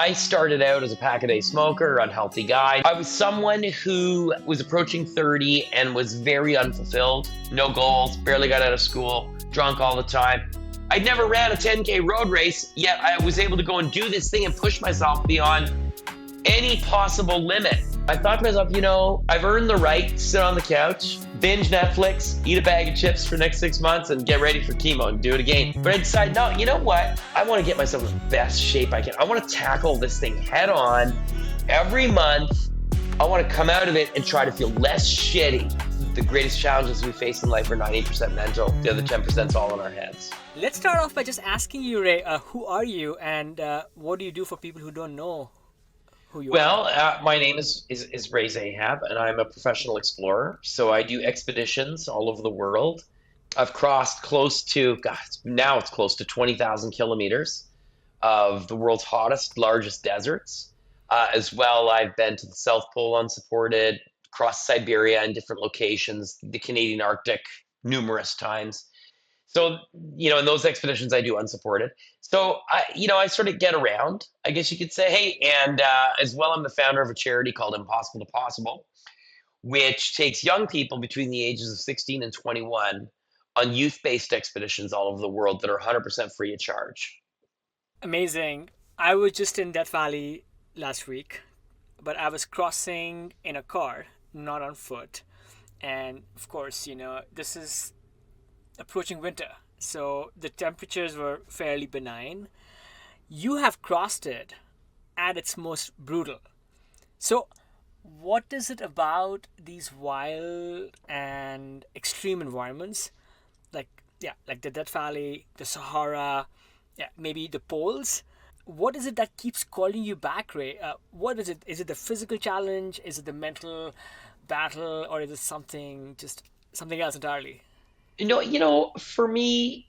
I started out as a pack-a-day smoker, unhealthy guy. I was someone who was approaching 30 and was very unfulfilled. No goals, barely got out of school, drunk all the time. I never ran a 10K road race, yet I was able to go and do this thing and push myself beyond any possible limit. I thought to myself, I've earned the right to sit on the couch, binge Netflix, eat a bag of chips for the next 6 months, and get ready for chemo and do it again. But I decided, no, you know what? I want to get myself in the best shape I can. I want to tackle this thing head on every month. I want to come out of it and try to feel less shitty. The greatest challenges we face in life are 90% mental. The other 10% is all in our heads. Let's start off by just asking you, Ray, who are you and what do you do for people who don't know who you are? My name is Ray Zahab, and I'm a professional explorer. So I do expeditions all over the world. I've crossed close to 20,000 kilometers of the world's hottest, largest deserts. As well, I've been to the South Pole unsupported, across Siberia in different locations, the Canadian Arctic numerous times. So, in those expeditions, I do unsupported. So, I sort of get around, I guess you could say. Hey, and as well, I'm the founder of a charity called Impossible to Possible, which takes young people between the ages of 16 and 21 on youth-based expeditions all over the world that are 100% free of charge. Amazing. I was just in Death Valley last week, but I was crossing in a car, not on foot. And of course, this is approaching winter, so the temperatures were fairly benign. You have crossed it at its most brutal. So what is it about these wild and extreme environments, like the Death Valley, the Sahara, maybe the poles? What is it that keeps calling you back, Ray? What is it? Is it the physical challenge? Is it the mental battle? Or is it something else entirely? For me,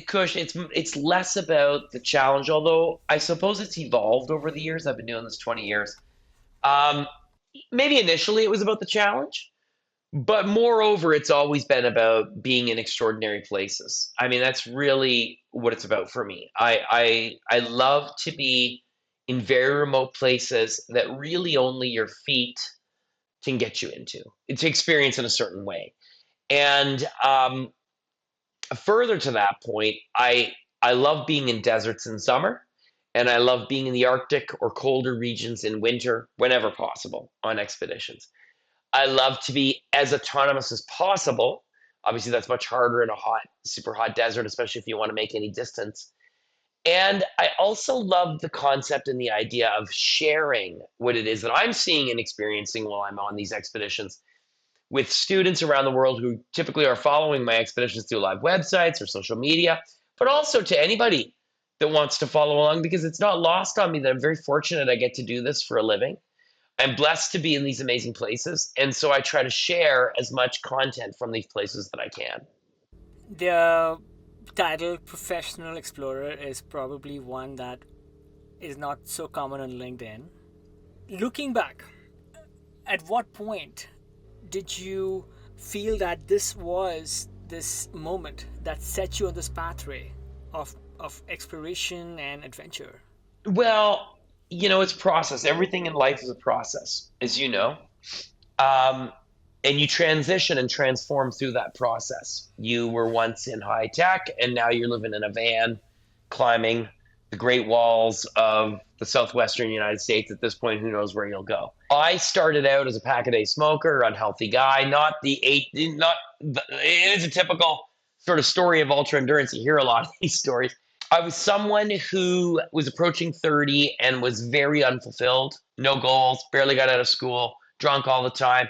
Kush, it's less about the challenge, although I suppose it's evolved over the years. I've been doing this 20 years. Maybe initially it was about the challenge, but moreover, it's always been about being in extraordinary places. I mean, that's really what it's about for me. I love to be in very remote places that really only your feet can get you into, to experience in a certain way. And further to that point, I love being in deserts in summer, and I love being in the Arctic or colder regions in winter, whenever possible, on expeditions. I love to be as autonomous as possible. Obviously, that's much harder in a super hot desert, especially if you want to make any distance. And I also love the concept and the idea of sharing what it is that I'm seeing and experiencing while I'm on these expeditions with students around the world who typically are following my expeditions through live websites or social media, but also to anybody that wants to follow along, because it's not lost on me that I'm very fortunate I get to do this for a living. I'm blessed to be in these amazing places, and so I try to share as much content from these places that I can. The title professional explorer is probably one that is not so common on LinkedIn. Looking back, at what point did you feel that this was this moment that set you on this pathway of exploration and adventure? Well, it's process. Everything in life is a process, as you know. And you transition and transform through that process. You were once in high tech, and now you're living in a van, climbing the Great Walls of the southwestern United States. At this point, who knows where you'll go. I started out as a pack-a-day smoker, unhealthy guy, it is a typical sort of story of ultra endurance. You hear a lot of these stories. I was someone who was approaching 30 and was very unfulfilled, no goals, barely got out of school, drunk all the time,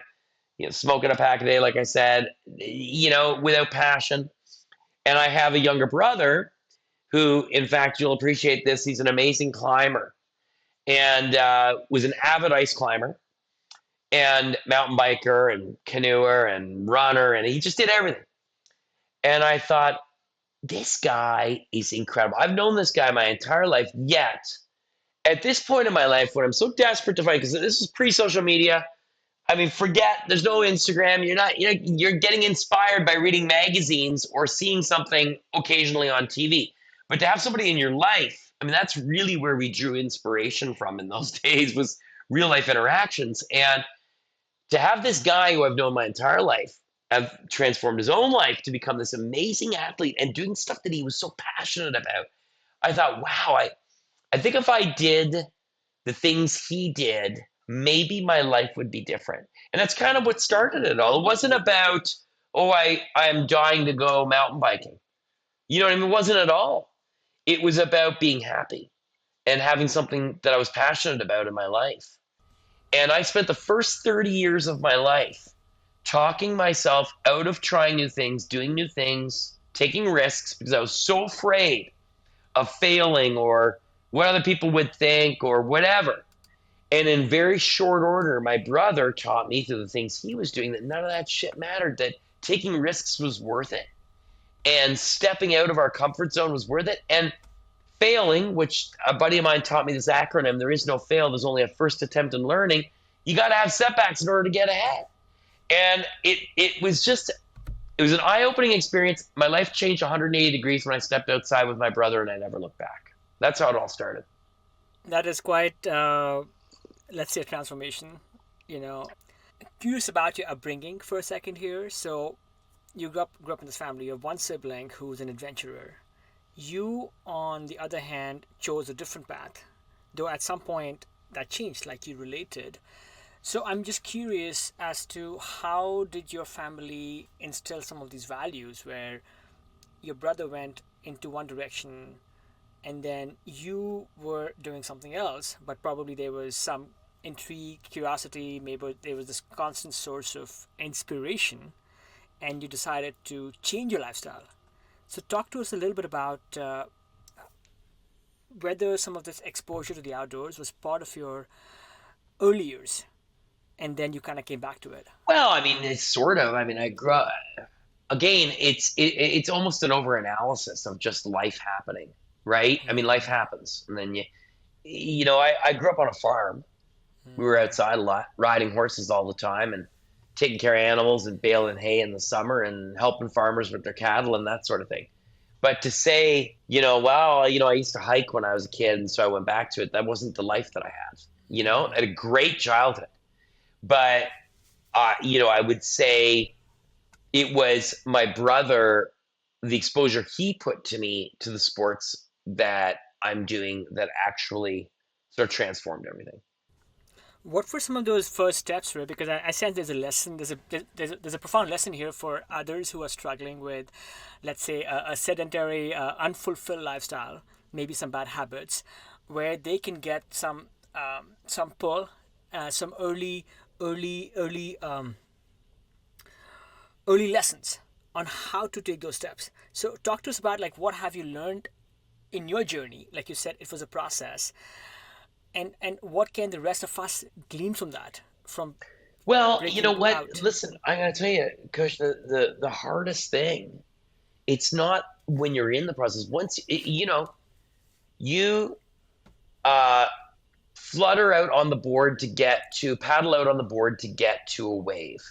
smoking a pack a day, like I said, without passion. And I have a younger brother who, in fact, you'll appreciate this, he's an amazing climber and was an avid ice climber and mountain biker and canoeer and runner, and he just did everything. And I thought, this guy is incredible. I've known this guy my entire life, yet at this point in my life when I'm so desperate to find, because this is pre-social media, I mean, forget, there's no Instagram. You're getting inspired by reading magazines or seeing something occasionally on TV. But to have somebody in your life, I mean, that's really where we drew inspiration from in those days, was real life interactions. And to have this guy who I've known my entire life have transformed his own life to become this amazing athlete and doing stuff that he was so passionate about, I thought, wow, I think if I did the things he did, maybe my life would be different. And that's kind of what started it all. It wasn't about, oh, I'm dying to go mountain biking. You know what I mean? It wasn't at all. It was about being happy and having something that I was passionate about in my life. And I spent the first 30 years of my life talking myself out of trying new things, doing new things, taking risks, because I was so afraid of failing or what other people would think or whatever. And in very short order, my brother taught me through the things he was doing that none of that shit mattered, that taking risks was worth it. And stepping out of our comfort zone was worth it. And failing, which a buddy of mine taught me this acronym, there is no fail, there's only a first attempt in learning. You got to have setbacks in order to get ahead. And it was an eye-opening experience. My life changed 180 degrees when I stepped outside with my brother, and I never looked back. That's how it all started. That is quite, let's say, a transformation. You know, curious about your upbringing for a second here. So, you grew up in this family. You have one sibling who's an adventurer. You, on the other hand, chose a different path, though at some point that changed, like you related. So I'm just curious as to how did your family instill some of these values where your brother went into one direction and then you were doing something else, but probably there was some intrigue, curiosity, maybe there was this constant source of inspiration and you decided to change your lifestyle. So talk to us a little bit about whether some of this exposure to the outdoors was part of your early years and then you kind of came back to it. Well, I mean, it's sort of. I mean, I grew up. Again, it's almost an overanalysis of just life happening, right? I mean, life happens, and then I grew up on a farm. We were outside a lot, riding horses all the time, and taking care of animals and baling hay in the summer and helping farmers with their cattle and that sort of thing. But to say, I used to hike when I was a kid, and so I went back to it. That wasn't the life that I had. I had a great childhood. But, I would say it was my brother, the exposure he put to me to the sports that I'm doing that actually sort of transformed everything. What were some of those first steps, Ray? Because I sense there's a lesson, there's a profound lesson here for others who are struggling with, let's say, a sedentary, unfulfilled lifestyle, maybe some bad habits, where they can get some pull, some early lessons on how to take those steps. So talk to us about like what have you learned in your journey? Like you said, it was a process. And what can the rest of us glean from that? Well, you know what? Out? Listen, I gotta tell you, Kush, the hardest thing, it's not when you're in the process. Once you flutter out on the board paddle out on the board to get to a wave.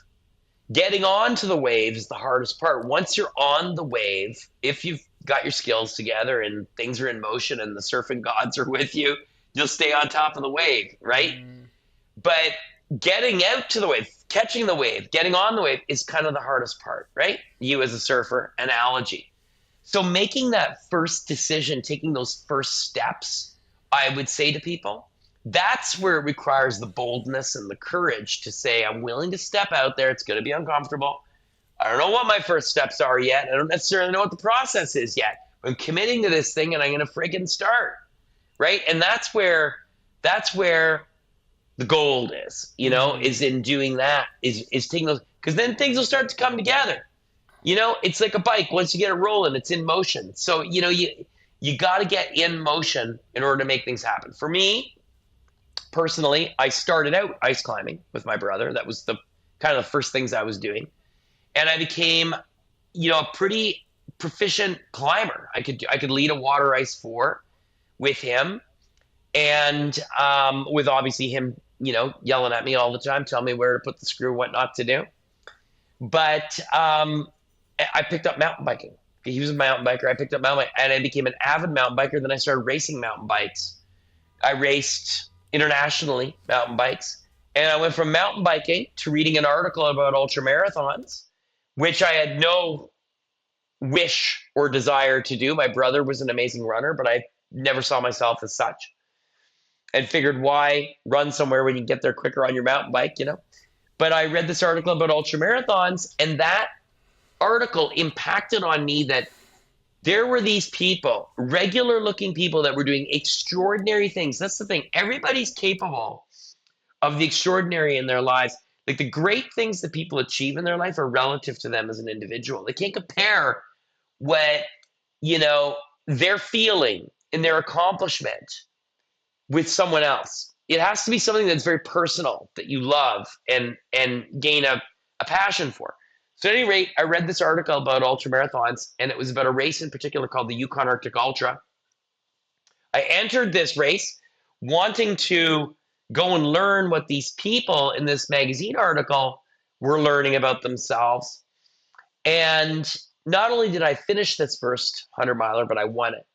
Getting onto the wave is the hardest part. Once you're on the wave, if you've got your skills together and things are in motion and the surfing gods are with you, you'll stay on top of the wave, right? But getting out to the wave, catching the wave, getting on the wave is kind of the hardest part, right? You as a surfer, analogy. So making that first decision, taking those first steps, I would say to people, that's where it requires the boldness and the courage to say, I'm willing to step out there. It's going to be uncomfortable. I don't know what my first steps are yet. I don't necessarily know what the process is yet. I'm committing to this thing and I'm going to freaking start. Right. And that's where the gold is, is in doing that, is taking those, because then things will start to come together. It's like a bike. Once you get it rolling, it's in motion. So, you got to get in motion in order to make things happen. For me, personally, I started out ice climbing with my brother. That was the kind of the first things I was doing. And I became, a pretty proficient climber. I could lead a water ice 4 with him, and with obviously him, yelling at me all the time, telling me where to put the screw, what not to do. But I picked up mountain biking. He was a mountain biker. I picked up mountain bike, and I became an avid mountain biker. Then I started racing mountain bikes. I raced internationally mountain bikes, and I went from mountain biking to reading an article about ultra marathons, which I had no wish or desire to do. My brother was an amazing runner, but I never saw myself as such, and figured why run somewhere when you can get there quicker on your mountain bike, you know? But I read this article about ultra marathons, and that article impacted on me that there were these people, regular looking people that were doing extraordinary things. That's the thing. Everybody's capable of the extraordinary in their lives. Like the great things that people achieve in their life are relative to them as an individual. They can't compare what, you know, they're feeling in their accomplishment with someone else. It has to be something that's very personal that you love and gain a passion for. So at any rate, I read this article about ultra marathons, and it was about a race in particular called the Yukon Arctic Ultra. I entered this race wanting to go and learn what these people in this magazine article were learning about themselves. And not only did I finish this first 100 miler, but I won it.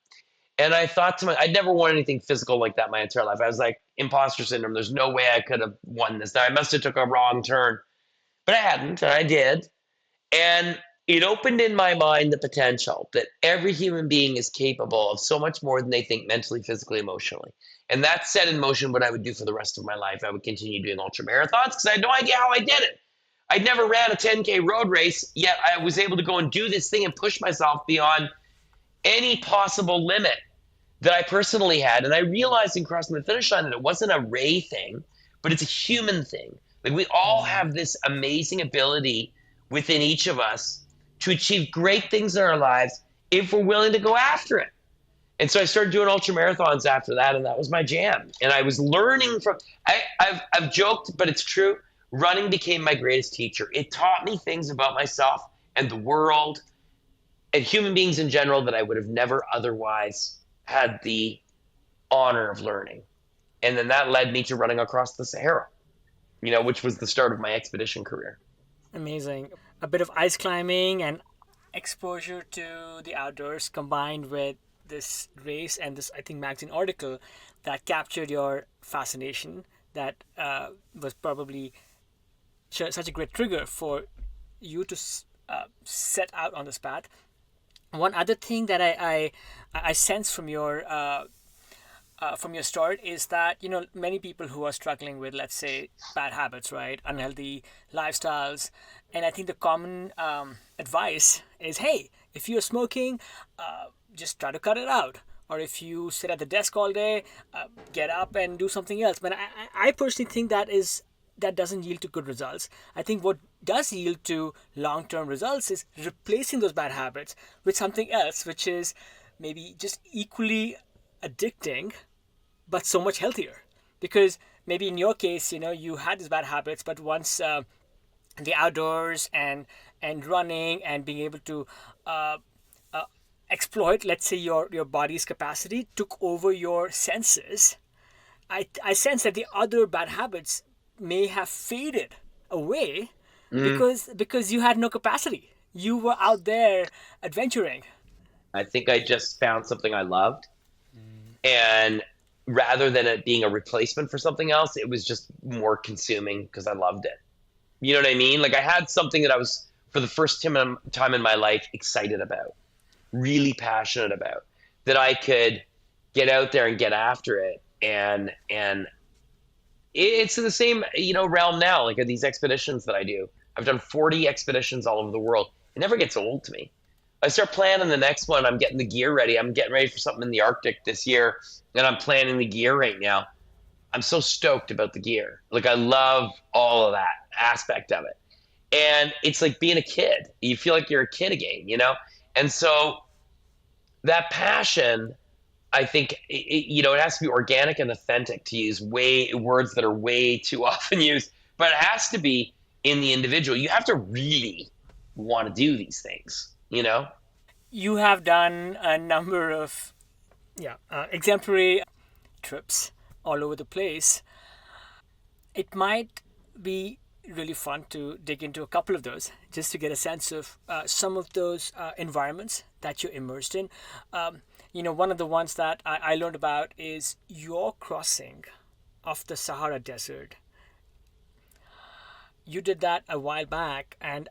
And I thought to myself, I'd never won anything physical like that my entire life. I was like, imposter syndrome. There's no way I could have won this. Now, I must have took a wrong turn, but I hadn't, and I did. And it opened in my mind the potential that every human being is capable of so much more than they think mentally, physically, emotionally. And that set in motion what I would do for the rest of my life. I would continue doing ultra marathons because I had no idea how I did it. I'd never ran a 10K road race, yet I was able to go and do this thing and push myself beyond any possible limit that I personally had. And I realized in crossing the finish line that it wasn't a Ray thing, but it's a human thing. Like we all have this amazing ability within each of us to achieve great things in our lives if we're willing to go after it. And so I started doing ultra marathons after that, and that was my jam. And I was learning from. I've joked, but it's true. Running became my greatest teacher. It taught me things about myself and the world and human beings in general that I would have never otherwise had the honor of learning. And then that led me to running across the Sahara, you know, which was the start of my expedition career. Amazing. A bit of ice climbing and exposure to the outdoors combined with this race and this, I think, magazine article that captured your fascination that was probably such a great trigger for you to set out on this path. One other thing that I sense from your story is that many people who are struggling with, let's say, bad habits, right, unhealthy lifestyles, and I think the common advice is, hey, if you're smoking, just try to cut it out. Or if you sit at the desk all day, get up and do something else. But I personally think that doesn't yield to good results. I think what does yield to long-term results is replacing those bad habits with something else, which is maybe just equally addicting, but so much healthier. Because maybe in your case, you had these bad habits, but once the outdoors and running and being able to exploit, let's say, your body's capacity took over your senses, I sense that the other bad habits may have faded away because you had no capacity. You were out there adventuring. I think I just found something I loved. And rather than it being a replacement for something else, it was just more consuming because I loved it. You know what I mean? Like I had something that I was, for the first time in my life, excited about, really passionate about, that I could get out there and get after it. And it's in the same, realm now, like these expeditions that I do. I've done 40 expeditions all over the world. It never gets old to me. I start planning the next one. I'm getting the gear ready. I'm getting ready for something in the Arctic this year, and I'm planning the gear right now. I'm so stoked about the gear. Like I love all of that aspect of it. And it's like being a kid. You feel like you're a kid again, And so that passion, I think, it has to be organic and authentic, to use words that are way too often used, but it has to be in the individual. You have to really want to do these things, You have done a number of exemplary trips all over the place. It might be really fun to dig into a couple of those just to get a sense of some of those environments that you're immersed in. One of the ones that I learned about is your crossing of the Sahara Desert. You did that a while back, and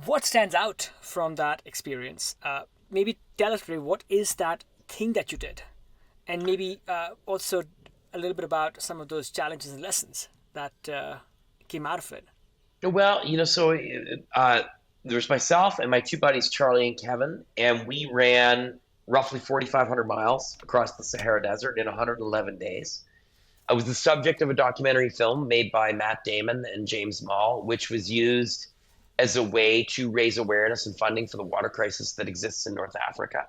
what stands out from that experience? Maybe tell us, Ray, what is that thing that you did? And maybe also a little bit about some of those challenges and lessons that came out of it. Well, so there's myself and my two buddies, Charlie and Kevin, and we ran roughly 4,500 miles across the Sahara Desert in 111 days. I was the subject of a documentary film made by Matt Damon and James Mall, which was used as a way to raise awareness and funding for the water crisis that exists in North Africa.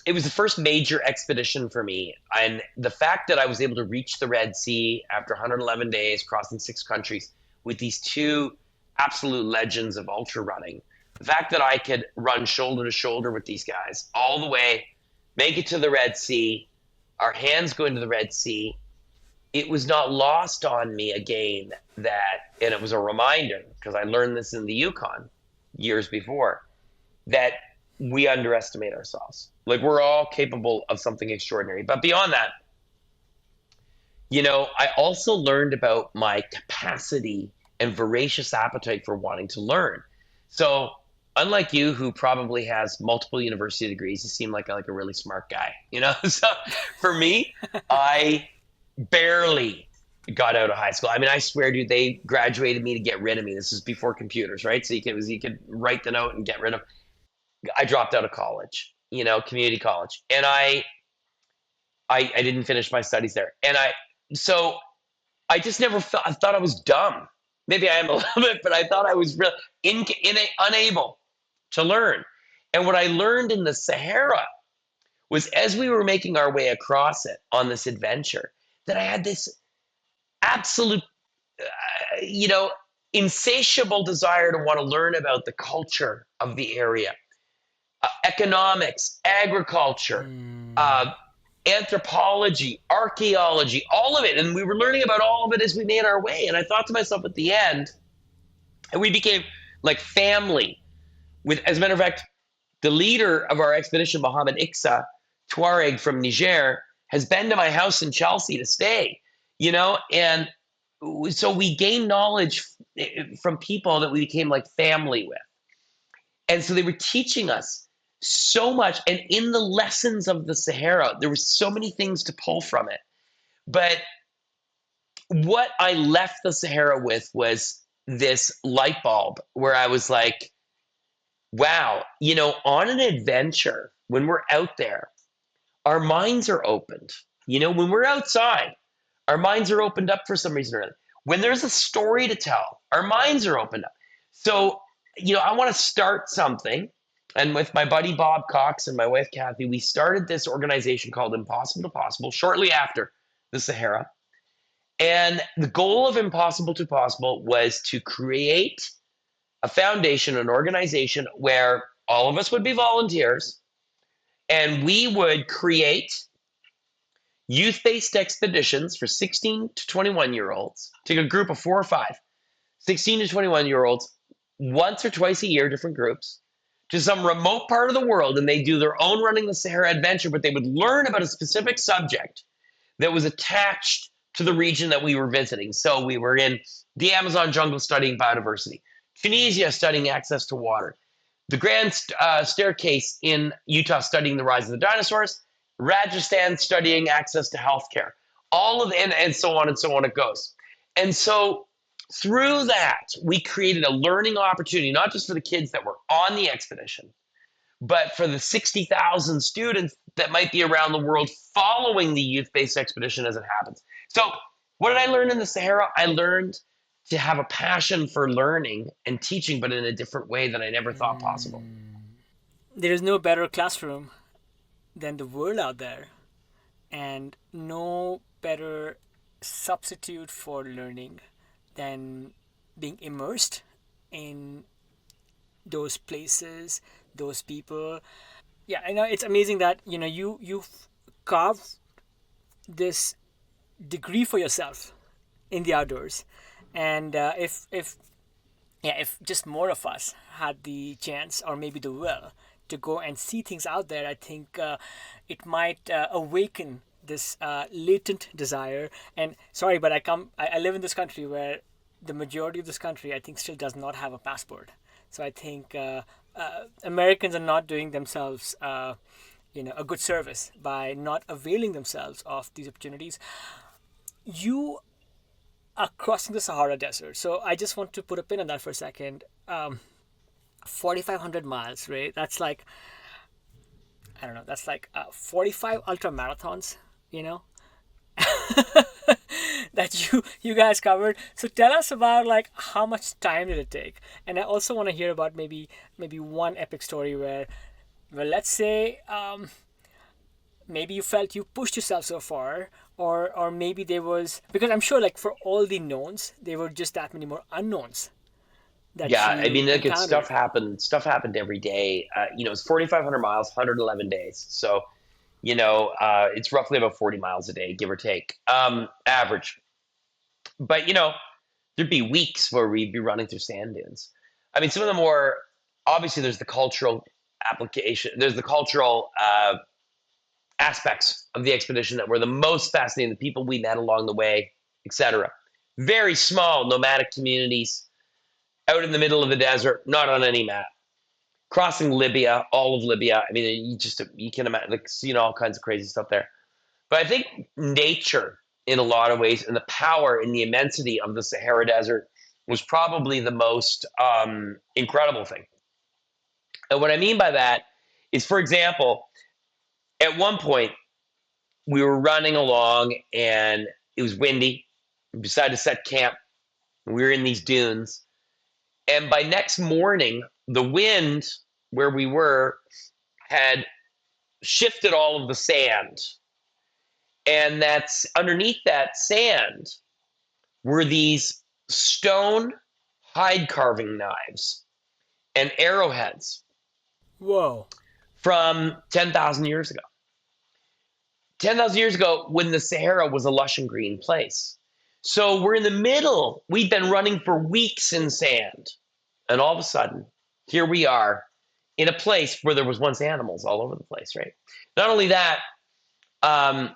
It was the first major expedition for me. And the fact that I was able to reach the Red Sea after 111 days, crossing 6 countries with these two absolute legends of ultra running, the fact that I could run shoulder to shoulder with these guys all the way, make it to the Red Sea, our hands go into the Red Sea, it was not lost on me again that, and it was a reminder, because I learned this in the Yukon years before, that we underestimate ourselves. Like, we're all capable of something extraordinary. But beyond that, I also learned about my capacity and voracious appetite for wanting to learn. So unlike you, who probably has multiple university degrees, you seem like a really smart guy, So for me, I barely got out of high school. I mean, I swear, dude, they graduated me to get rid of me. This is before computers, right? So you could write the note and get rid of. I dropped out of college, community college, and I didn't finish my studies there, and so I just never felt. I thought I was dumb. Maybe I am a little bit, but I thought I was really unable to learn. And what I learned in the Sahara was, as we were making our way across it on this adventure, that I had this absolute, insatiable desire to want to learn about the culture of the area. Economics, agriculture, anthropology, archaeology, all of it. And we were learning about all of it as we made our way. And I thought to myself at the end, and we became like family. As a matter of fact, the leader of our expedition, Mohammed Iksa, Tuareg from Niger, has been to my house in Chelsea to stay, and so we gained knowledge from people that we became like family with. And so they were teaching us so much. And in the lessons of the Sahara, there were so many things to pull from it. But what I left the Sahara with was this light bulb where I was like, wow, on an adventure, when we're out there, our minds are opened. When we're outside, our minds are opened up for some reason or other. When there's a story to tell, our minds are opened up. So, I want to start something. And with my buddy Bob Cox and my wife Kathy, we started this organization called Impossible to Possible shortly after the Sahara. And the goal of Impossible to Possible was to create a foundation, an organization where all of us would be volunteers, and we would create youth-based expeditions for 16 to 21-year-olds. Take a group of 4 or 5, 16 to 21-year-olds, once or twice a year, different groups, to some remote part of the world, and they do their own running the Sahara adventure, but they would learn about a specific subject that was attached to the region that we were visiting. So we were in the Amazon jungle studying biodiversity, Tunisia studying access to water, the Grand Staircase in Utah studying the rise of the dinosaurs, Rajasthan studying access to healthcare, all of and so on it goes. And so through that, we created a learning opportunity, not just for the kids that were on the expedition, but for the 60,000 students that might be around the world following the youth-based expedition as it happens. So what did I learn in the Sahara? I learned to have a passion for learning and teaching, but in a different way than I never thought possible. There is no better classroom than the world out there, and no better substitute for learning than being immersed in those places, those people. Yeah, I know it's amazing that you've carved this degree for yourself in the outdoors, And if just more of us had the chance or maybe the will to go and see things out there, I think it might awaken this latent desire. And sorry, but I live in this country where the majority of this country, I think, still does not have a passport. So I think Americans are not doing themselves, a good service by not availing themselves of these opportunities. You are crossing the Sahara Desert, so I just want to put a pin on that for a second. 4,500 miles, right? That's like, I don't know. That's like 45 ultra marathons. You know, that you guys covered. So tell us about like how much time did it take, and I also want to hear about maybe one epic story where, well, let's say maybe you felt you pushed yourself so far, or maybe there was, because I'm sure like for all the knowns, there were just that many more unknowns that Yeah, I you mean, look, it's encountered. stuff happened. Stuff happened every day. It's 4,500 miles, 111 days. So, it's roughly about 40 miles a day, give or take, average. But there'd be weeks where we'd be running through sand dunes. I mean, some of the more obviously there's the cultural application. There's the cultural aspects of the expedition that were the most fascinating. The people we met along the way, etc. Very small nomadic communities out in the middle of the desert, not on any map. Crossing Libya, all of Libya. I mean, you can imagine, like, seeing all kinds of crazy stuff there. But I think nature, in a lot of ways, and the power and the immensity of the Sahara Desert was probably the most incredible thing. And what I mean by that is, for example, at one point we were running along and it was windy. We decided to set camp. We were in these dunes. And by next morning, the wind where we were had shifted all of the sand. And that's underneath that sand were these stone hide carving knives and arrowheads Whoa. from 10,000 years ago. 10,000 years ago, when the Sahara was a lush and green place. So we're in the middle. We'd been running for weeks in sand. And all of a sudden, here we are in a place where there was once animals all over the place, right? Not only that, um,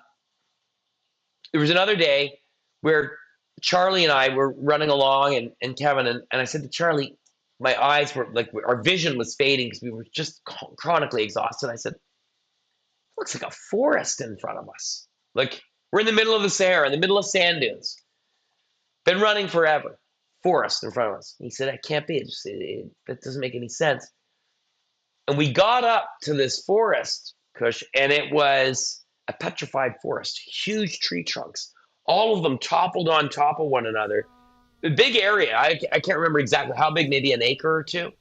there was another day where Charlie and I were running along, and Kevin, and I said to Charlie, my eyes were like, our vision was fading because we were just chronically exhausted. I said, looks like a forest in front of us. Like, we're in the middle of the Sahara, in the middle of sand dunes. Been running forever. Forest in front of us. He said, that can't be. That doesn't make any sense. And we got up to this forest, Kush, and it was a petrified forest. Huge tree trunks. All of them toppled on top of one another. A big area. I can't remember exactly how big, maybe an acre or two,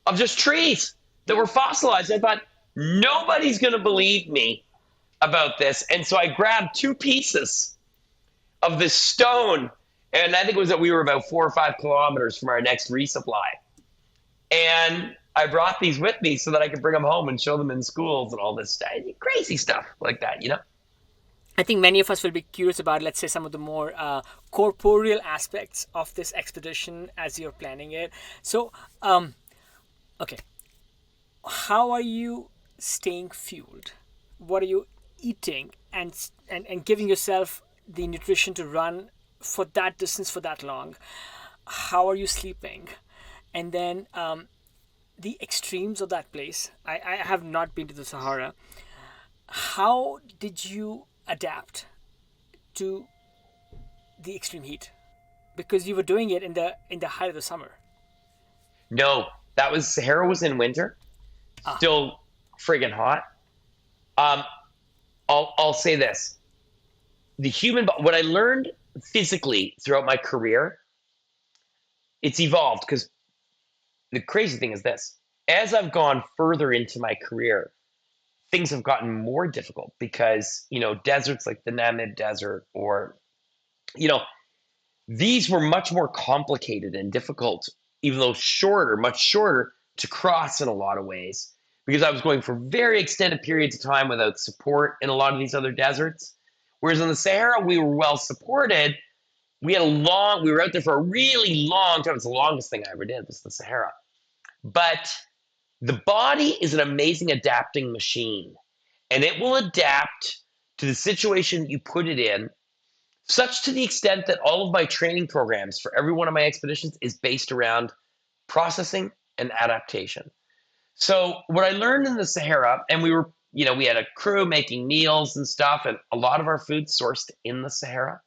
of just trees that were fossilized. I thought, nobody's going to believe me about this. And so I grabbed two pieces of this stone, and I think it was that we were about 4 or 5 kilometers from our next resupply. And I brought these with me so that I could bring them home and show them in schools and all this stuff. Crazy stuff like that. I think many of us will be curious about, let's say, some of the more corporeal aspects of this expedition as you're planning it. So, okay, how are you staying fueled? What are you eating and giving yourself the nutrition to run for that distance for that long? How are you sleeping? And then the extremes of that place. I have not been to the Sahara. How did you adapt to the extreme heat? Because you were doing it in the height of the summer. No, Sahara was in winter, Ah, still friggin' hot. Um, I'll say this: what I learned physically throughout my career, it's evolved because the crazy thing is this: as I've gone further into my career, things have gotten more difficult because deserts like the Namib Desert, or you know these were much more complicated and difficult, even though much shorter to cross in a lot of ways, because I was going for very extended periods of time without support in a lot of these other deserts. Whereas in the Sahara, we were well supported, we were out there for a really long time. It's the longest thing I ever did, was the Sahara. But the body is an amazing adapting machine, and it will adapt to the situation you put it in, such to the extent that all of my training programs for every one of my expeditions is based around processing and adaptation. So what I learned in the Sahara, and we had a crew making meals and stuff, and a lot of our food sourced in the Sahara.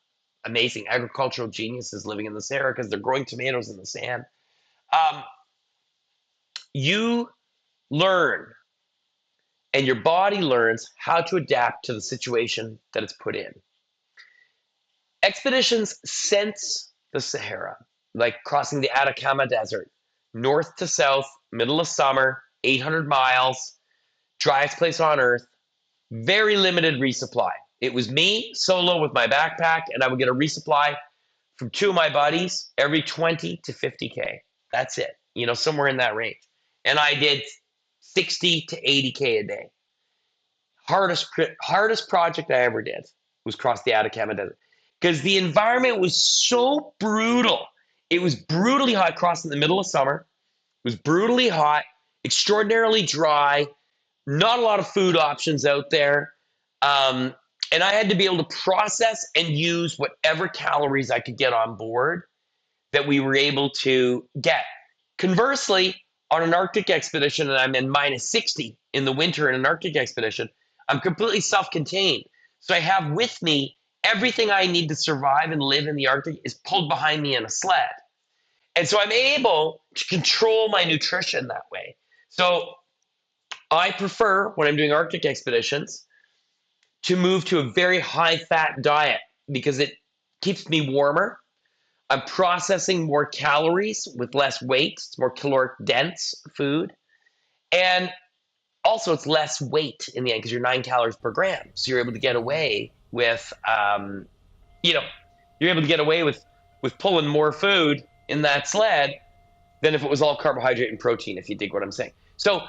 Amazing agricultural geniuses living in the Sahara because they're growing tomatoes in the sand. Um, you learn, and your body learns how to adapt to the situation that it's put in. Expeditions since the Sahara, like crossing the Atacama Desert, north to south, middle of summer, 800 miles, driest place on earth, very limited resupply. It was me solo with my backpack, and I would get a resupply from two of my buddies every 20 to 50K. That's it, somewhere in that range. And I did 60 to 80K a day. Hardest project I ever did was cross the Atacama Desert because the environment was so brutal. It was brutally hot crossing in the middle of summer. It was brutally hot, extraordinarily dry, not a lot of food options out there. And I had to be able to process and use whatever calories I could get on board that we were able to get. Conversely, on an Arctic expedition, and I'm in minus 60 in the winter in an Arctic expedition, I'm completely self-contained. So I have with me everything I need to survive and live in the Arctic is pulled behind me in a sled. And so I'm able to control my nutrition that way. So I prefer, when I'm doing Arctic expeditions, to move to a very high-fat diet because it keeps me warmer. I'm processing more calories with less weight. It's more caloric dense food. And also it's less weight in the end because you're 9 calories per gram. So you're able to get away with, with pulling more food in that sled than if it was all carbohydrate and protein, if you dig what I'm saying. So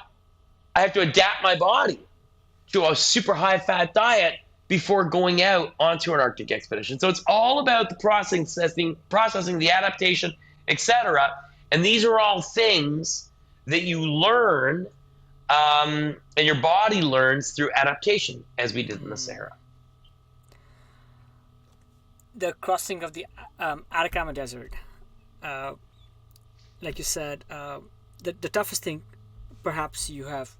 I have to adapt my body to a super high-fat diet before going out onto an Arctic expedition. So it's all about the processing, the adaptation, etc. And these are all things that you learn, and your body learns through adaptation, as we did in the Sahara. The crossing of the Atacama Desert, like you said, the toughest thing perhaps you have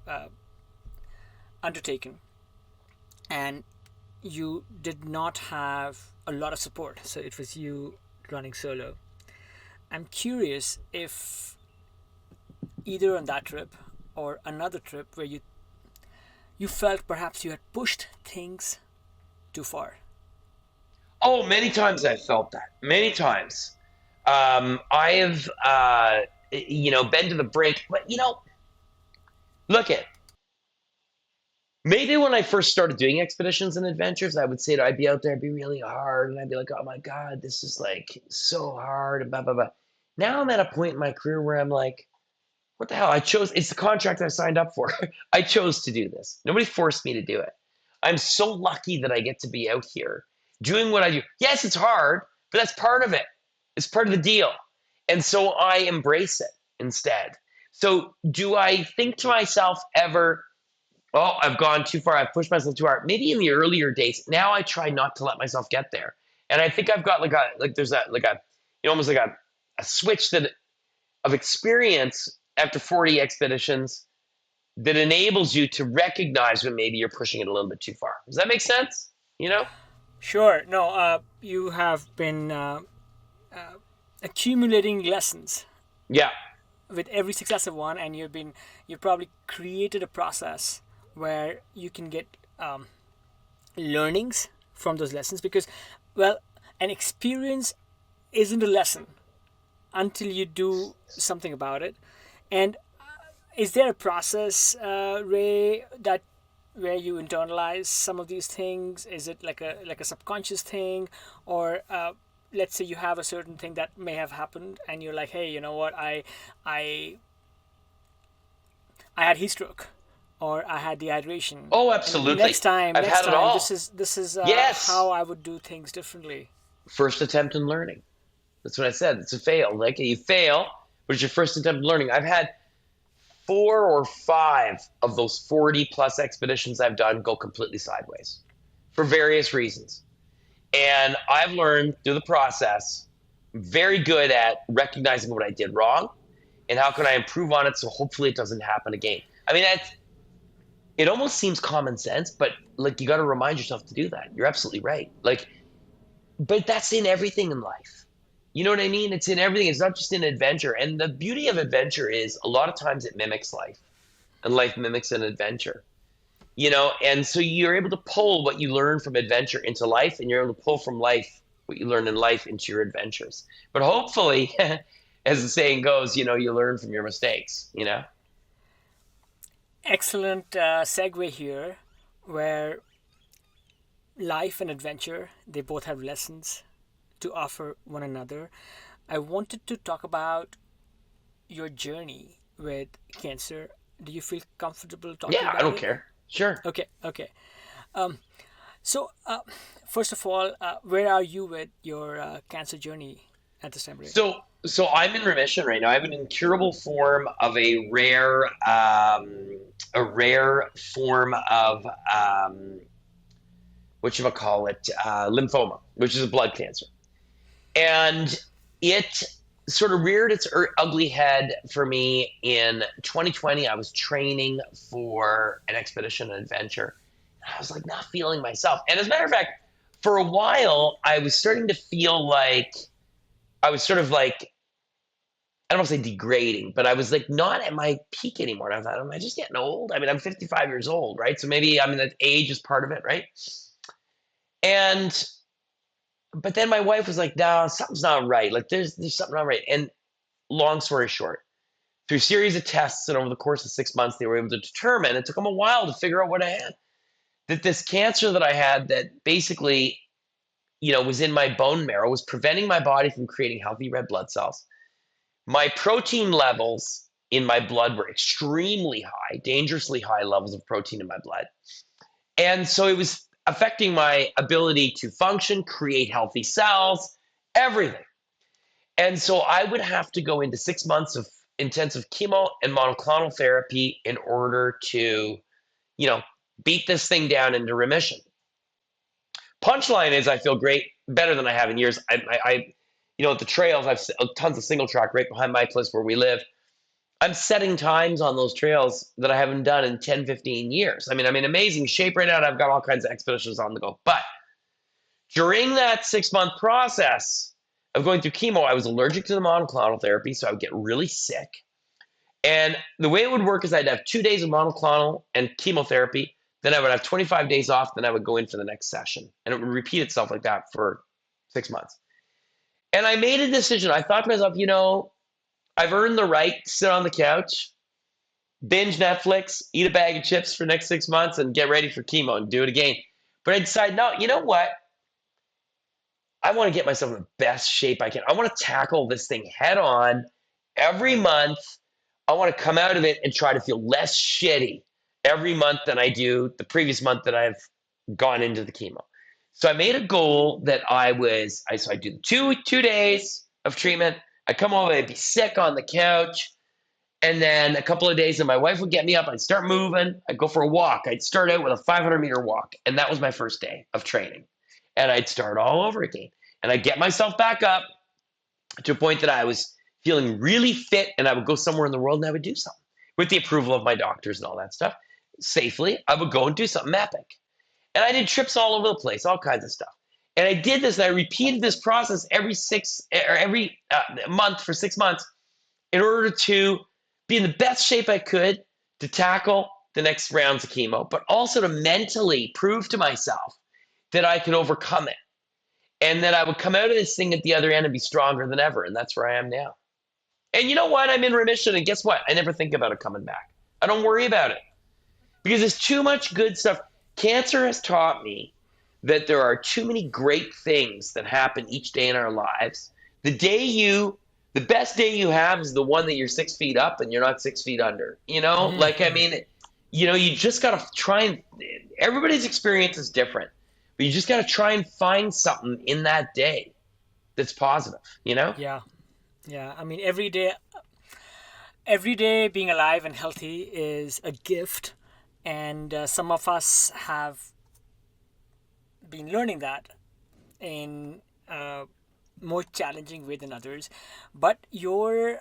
undertaken, and you did not have a lot of support, so it was you running solo. I'm curious if either on that trip or another trip where you felt perhaps you had pushed things too far. Oh, many times I've felt that. Many times. I have, been to the brink. But, look at, maybe when I first started doing expeditions and adventures, I would say that I'd be out there, it'd be really hard, and I'd be like, oh my God, this is like so hard, and blah, blah, blah. Now I'm at a point in my career where I'm like, what the hell? It's the contract I signed up for. I chose to do this. Nobody forced me to do it. I'm so lucky that I get to be out here doing what I do. Yes, it's hard, but that's part of it. It's part of the deal. And so I embrace it instead. So do I think to myself ever, oh, I've gone too far, I've pushed myself too hard? Maybe in the earlier days. Now I try not to let myself get there. And I think I've got almost like a switch of experience after 40 expeditions that enables you to recognize when maybe you're pushing it a little bit too far. Does that make sense? Sure. No, you have been accumulating lessons. Yeah. With every successive one, and you've probably created a process where you can get learnings from those lessons, because, well, an experience isn't a lesson until you do something about it. And is there a process, Ray, where you internalize some of these things? Is it like a subconscious thing, or let's say you have a certain thing that may have happened, and you're like, hey, you know what, I had heat stroke, or I had dehydration. Oh, absolutely. Next time, I've had it all. This is Yes. how I would do things differently. first attempt in learning. That's what I said. It's a fail. Like you fail, but it's your first attempt in learning. I've had 4 or 5 of those 40 plus expeditions I've done go completely sideways for various reasons. And I've learned through the process, very good at recognizing what I did wrong and how can I improve on it so hopefully it doesn't happen again. I mean, it almost seems common sense, but like you got to remind yourself to do that. You're absolutely right. Like, but that's in everything in life. You know what I mean? It's in everything. It's not just in adventure. And the beauty of adventure is a lot of times it mimics life, and life mimics an adventure. And so you're able to pull what you learn from adventure into life, and you're able to pull from life what you learn in life into your adventures. But hopefully, as the saying goes, you learn from your mistakes, Excellent segue here, where life and adventure, they both have lessons to offer one another. I wanted to talk about your journey with cancer. Do you feel comfortable talking Yeah, about I don't it? care. Sure. Okay. Um, so, first of all, where are you with your cancer journey at this time, Ray? So I'm in remission right now. I have an incurable form of a rare form of lymphoma, which is a blood cancer. And it sort of reared its ugly head for me in 2020. I was training for an expedition and adventure. And I was like not feeling myself. And as a matter of fact, for a while, I was starting to feel like I was sort of like, I don't want to say degrading, but I was like not at my peak anymore. And I thought, am I just getting old? I mean, I'm 55 years old, right? So maybe, that age is part of it, right? But then my wife was like, no, something's not right. Like there's something not right. And long story short, through a series of tests and over the course of 6 months, they were able to determine, it took them a while to figure out what I had, that this cancer that I had that basically, was in my bone marrow was preventing my body from creating healthy red blood cells. My protein levels in my blood were extremely high, dangerously high levels of protein in my blood. And so it was affecting my ability to function, create healthy cells, everything. And so I would have to go into 6 months of intensive chemo and monoclonal therapy in order to, beat this thing down into remission. Punchline is I feel great, better than I have in years. At the trails, I've tons of single track right behind my place where we live. I'm setting times on those trails that I haven't done in 10, 15 years. I mean, I'm in amazing shape right now, and I've got all kinds of expeditions on the go. But during that 6-month process of going through chemo, I was allergic to the monoclonal therapy, so I would get really sick. And the way it would work is I'd have 2 days of monoclonal and chemotherapy, then I would have 25 days off, then I would go in for the next session. And it would repeat itself like that for 6 months. And I made a decision. I thought to myself, I've earned the right to sit on the couch, binge Netflix, eat a bag of chips for the next 6 months, and get ready for chemo and do it again. But I decided, no, you know what? I want to get myself in the best shape I can. I want to tackle this thing head on every month. I want to come out of it and try to feel less shitty every month than I do the previous month that I've gone into the chemo. So I made a goal that I do 2 days of treatment. I come home, I'd be sick on the couch. And then a couple of days and my wife would get me up. I'd start moving. I'd go for a walk. I'd start out with a 500-meter walk. And that was my first day of training. And I'd start all over again. And I'd get myself back up to a point that I was feeling really fit. And I would go somewhere in the world and I would do something with the approval of my doctors and all that stuff. Safely, I would go and do something epic. And I did trips all over the place, all kinds of stuff. And I did this, and I repeated this process every month for 6 months in order to be in the best shape I could to tackle the next rounds of chemo, but also to mentally prove to myself that I could overcome it and that I would come out of this thing at the other end and be stronger than ever. And that's where I am now. And you know what? I'm in remission. And guess what? I never think about it coming back. I don't worry about it because there's too much good stuff. Cancer has taught me that there are too many great things that happen each day in our lives. The best day you have is the one that you're 6 feet up and you're not 6 feet under. You just got to try and, everybody's experience is different, but you just got to try and find something in that day that's positive, you know? Yeah. Yeah. I mean, every day being alive and healthy is a gift. And some of us have been learning that in a more challenging way than others. But your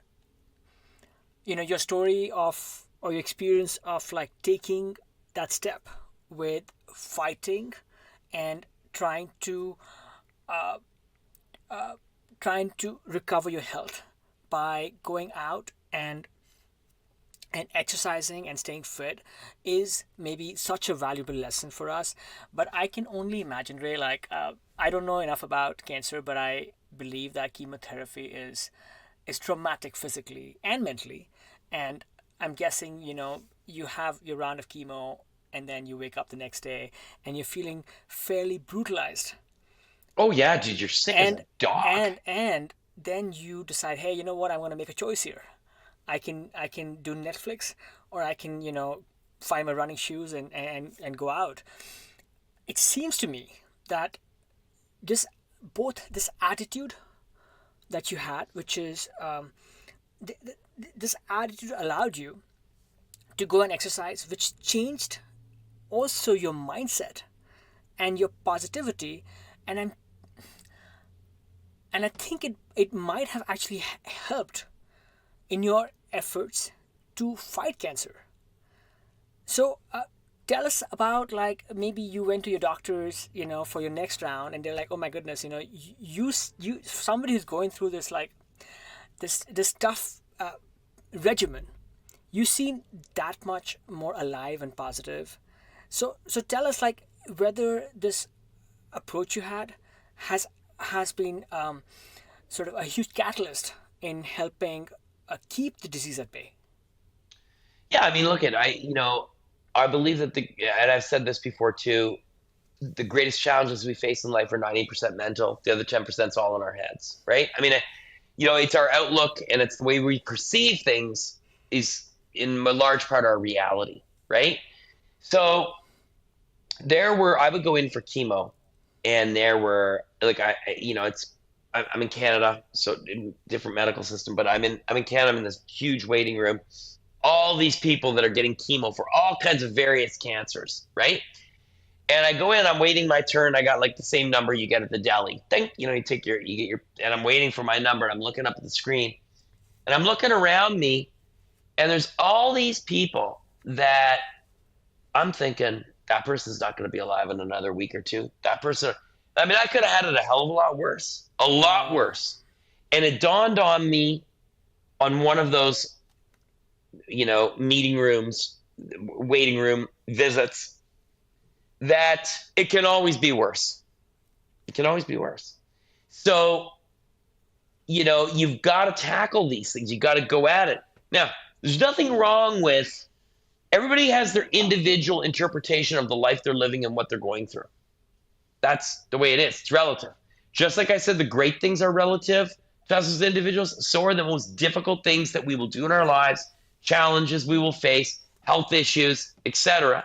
story of, or your experience of like taking that step with fighting and trying to recover your health by going out and exercising and staying fit is maybe such a valuable lesson for us. But I can only imagine, Ray, like, I don't know enough about cancer, but I believe that chemotherapy is traumatic physically and mentally. And I'm guessing, you have your round of chemo and then you wake up the next day and you're feeling fairly brutalized. Oh yeah, dude, you're sick as And a dog. and then you decide, hey, you know what? I'm going to make a choice here. I can do Netflix, or I can find my running shoes and go out. It seems to me that this both this attitude that you had, which is this attitude allowed you to go and exercise, which changed also your mindset and your positivity, and I think it might have actually helped in your efforts to fight cancer. So tell us about, like, maybe you went to your doctors, for your next round, and they're like, oh my goodness, you somebody who's going through this, like, this tough regimen, you seem that much more alive and positive. So tell us, like, whether this approach you had has been sort of a huge catalyst in helping keep the disease at bay. Yeah, I mean, look at I believe that and I've said this before too. The greatest challenges we face in life are 90% mental. The other 10% is all in our heads, right? I mean, it's our outlook and it's the way we perceive things is in a large part our reality, right? So I would go in for chemo, and there were like I'm in Canada, so in different medical system, but I'm in Canada. I'm in this huge waiting room. All these people that are getting chemo for all kinds of various cancers, right? And I go in, I'm waiting my turn. I got like the same number you get at the deli. Think, you get your, and I'm waiting for my number. And I'm looking up at the screen, and I'm looking around me, and there's all these people that I'm thinking that person's not going to be alive in another week or two. That person, I mean, I could have had it a hell of a lot Wow. worse. And it dawned on me on one of those, meeting rooms, waiting room visits, that it can always be worse. It can always be worse. So, you've got to tackle these things. You've got to go at it. Now, there's nothing wrong with everybody has their individual interpretation of the life they're living and what they're going through. That's the way it is. It's relative. Just like I said, the great things are relative to us as individuals. So are the most difficult things that we will do in our lives, challenges we will face, health issues, etc.,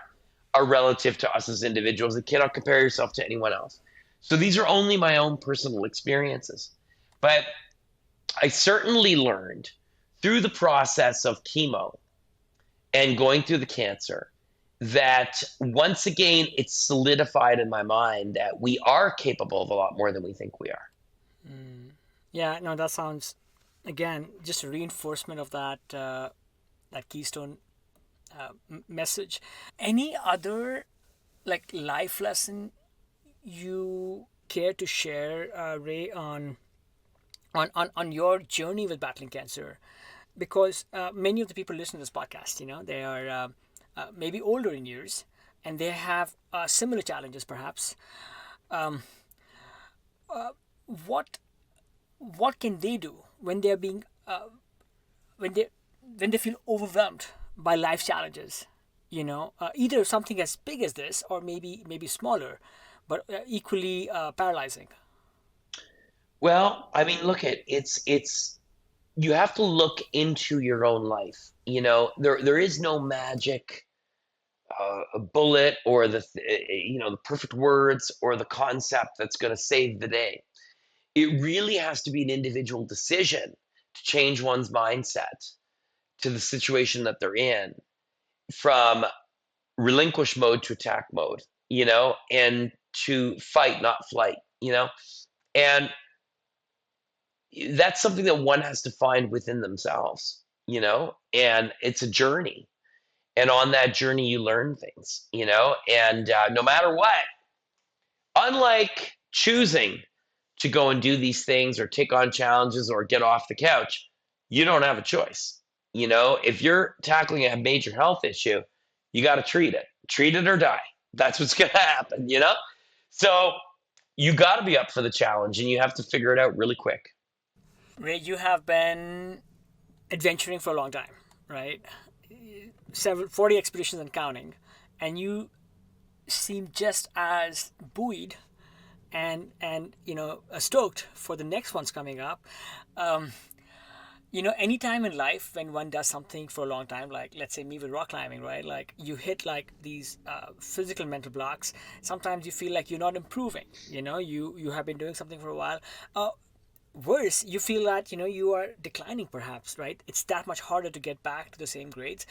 are relative to us as individuals. You cannot compare yourself to anyone else. So these are only my own personal experiences. But I certainly learned through the process of chemo and going through the cancer that once again it's solidified in my mind that we are capable of a lot more than we think we are. Yeah, no, that sounds, again, just a reinforcement of that keystone message. Any other, like, life lesson you care to share, Ray, on your journey with battling cancer? Because many of the people listening to this podcast, they are maybe older in years, and they have similar challenges, perhaps. Um, what what can they do when they're being when they feel overwhelmed by life challenges? Either something as big as this, or maybe smaller, but equally paralyzing. Well, I mean, look at it's you have to look into your own life. There is no magic a bullet or the perfect words or the concept that's going to save the day. it really has to be an individual decision to change one's mindset to the situation that they're in from relinquish mode to attack mode, and to fight, not flight, and that's something that one has to find within themselves, and it's a journey. And on that journey, you learn things, and no matter what, unlike choosing to go and do these things or take on challenges or get off the couch, you don't have a choice. If you're tackling a major health issue, you got to treat it or die. That's what's going to happen, So you got to be up for the challenge and you have to figure it out really quick. Ray, you have been adventuring for a long time, right? 40 expeditions and counting, and you seem just as buoyed and stoked for the next ones coming up. Any time in life when one does something for a long time, like let's say me with rock climbing, right? Like you hit like these physical mental blocks. Sometimes you feel like you're not improving. You have been doing something for a while. Worse, you feel that you are declining, perhaps, right? It's that much harder to get back to the same grades.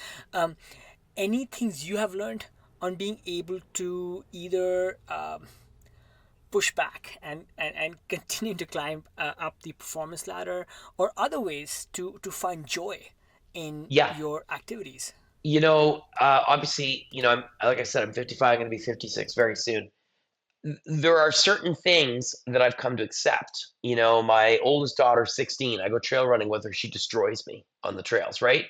Any things you have learned on being able to either push back and continue to climb up the performance ladder, or other ways to find joy in Yeah. your activities? Obviously, like I said, I'm 55, going to be 56 very soon. There are certain things that I've come to accept. My oldest daughter, 16, I go trail running with her. She destroys me on the trails, right?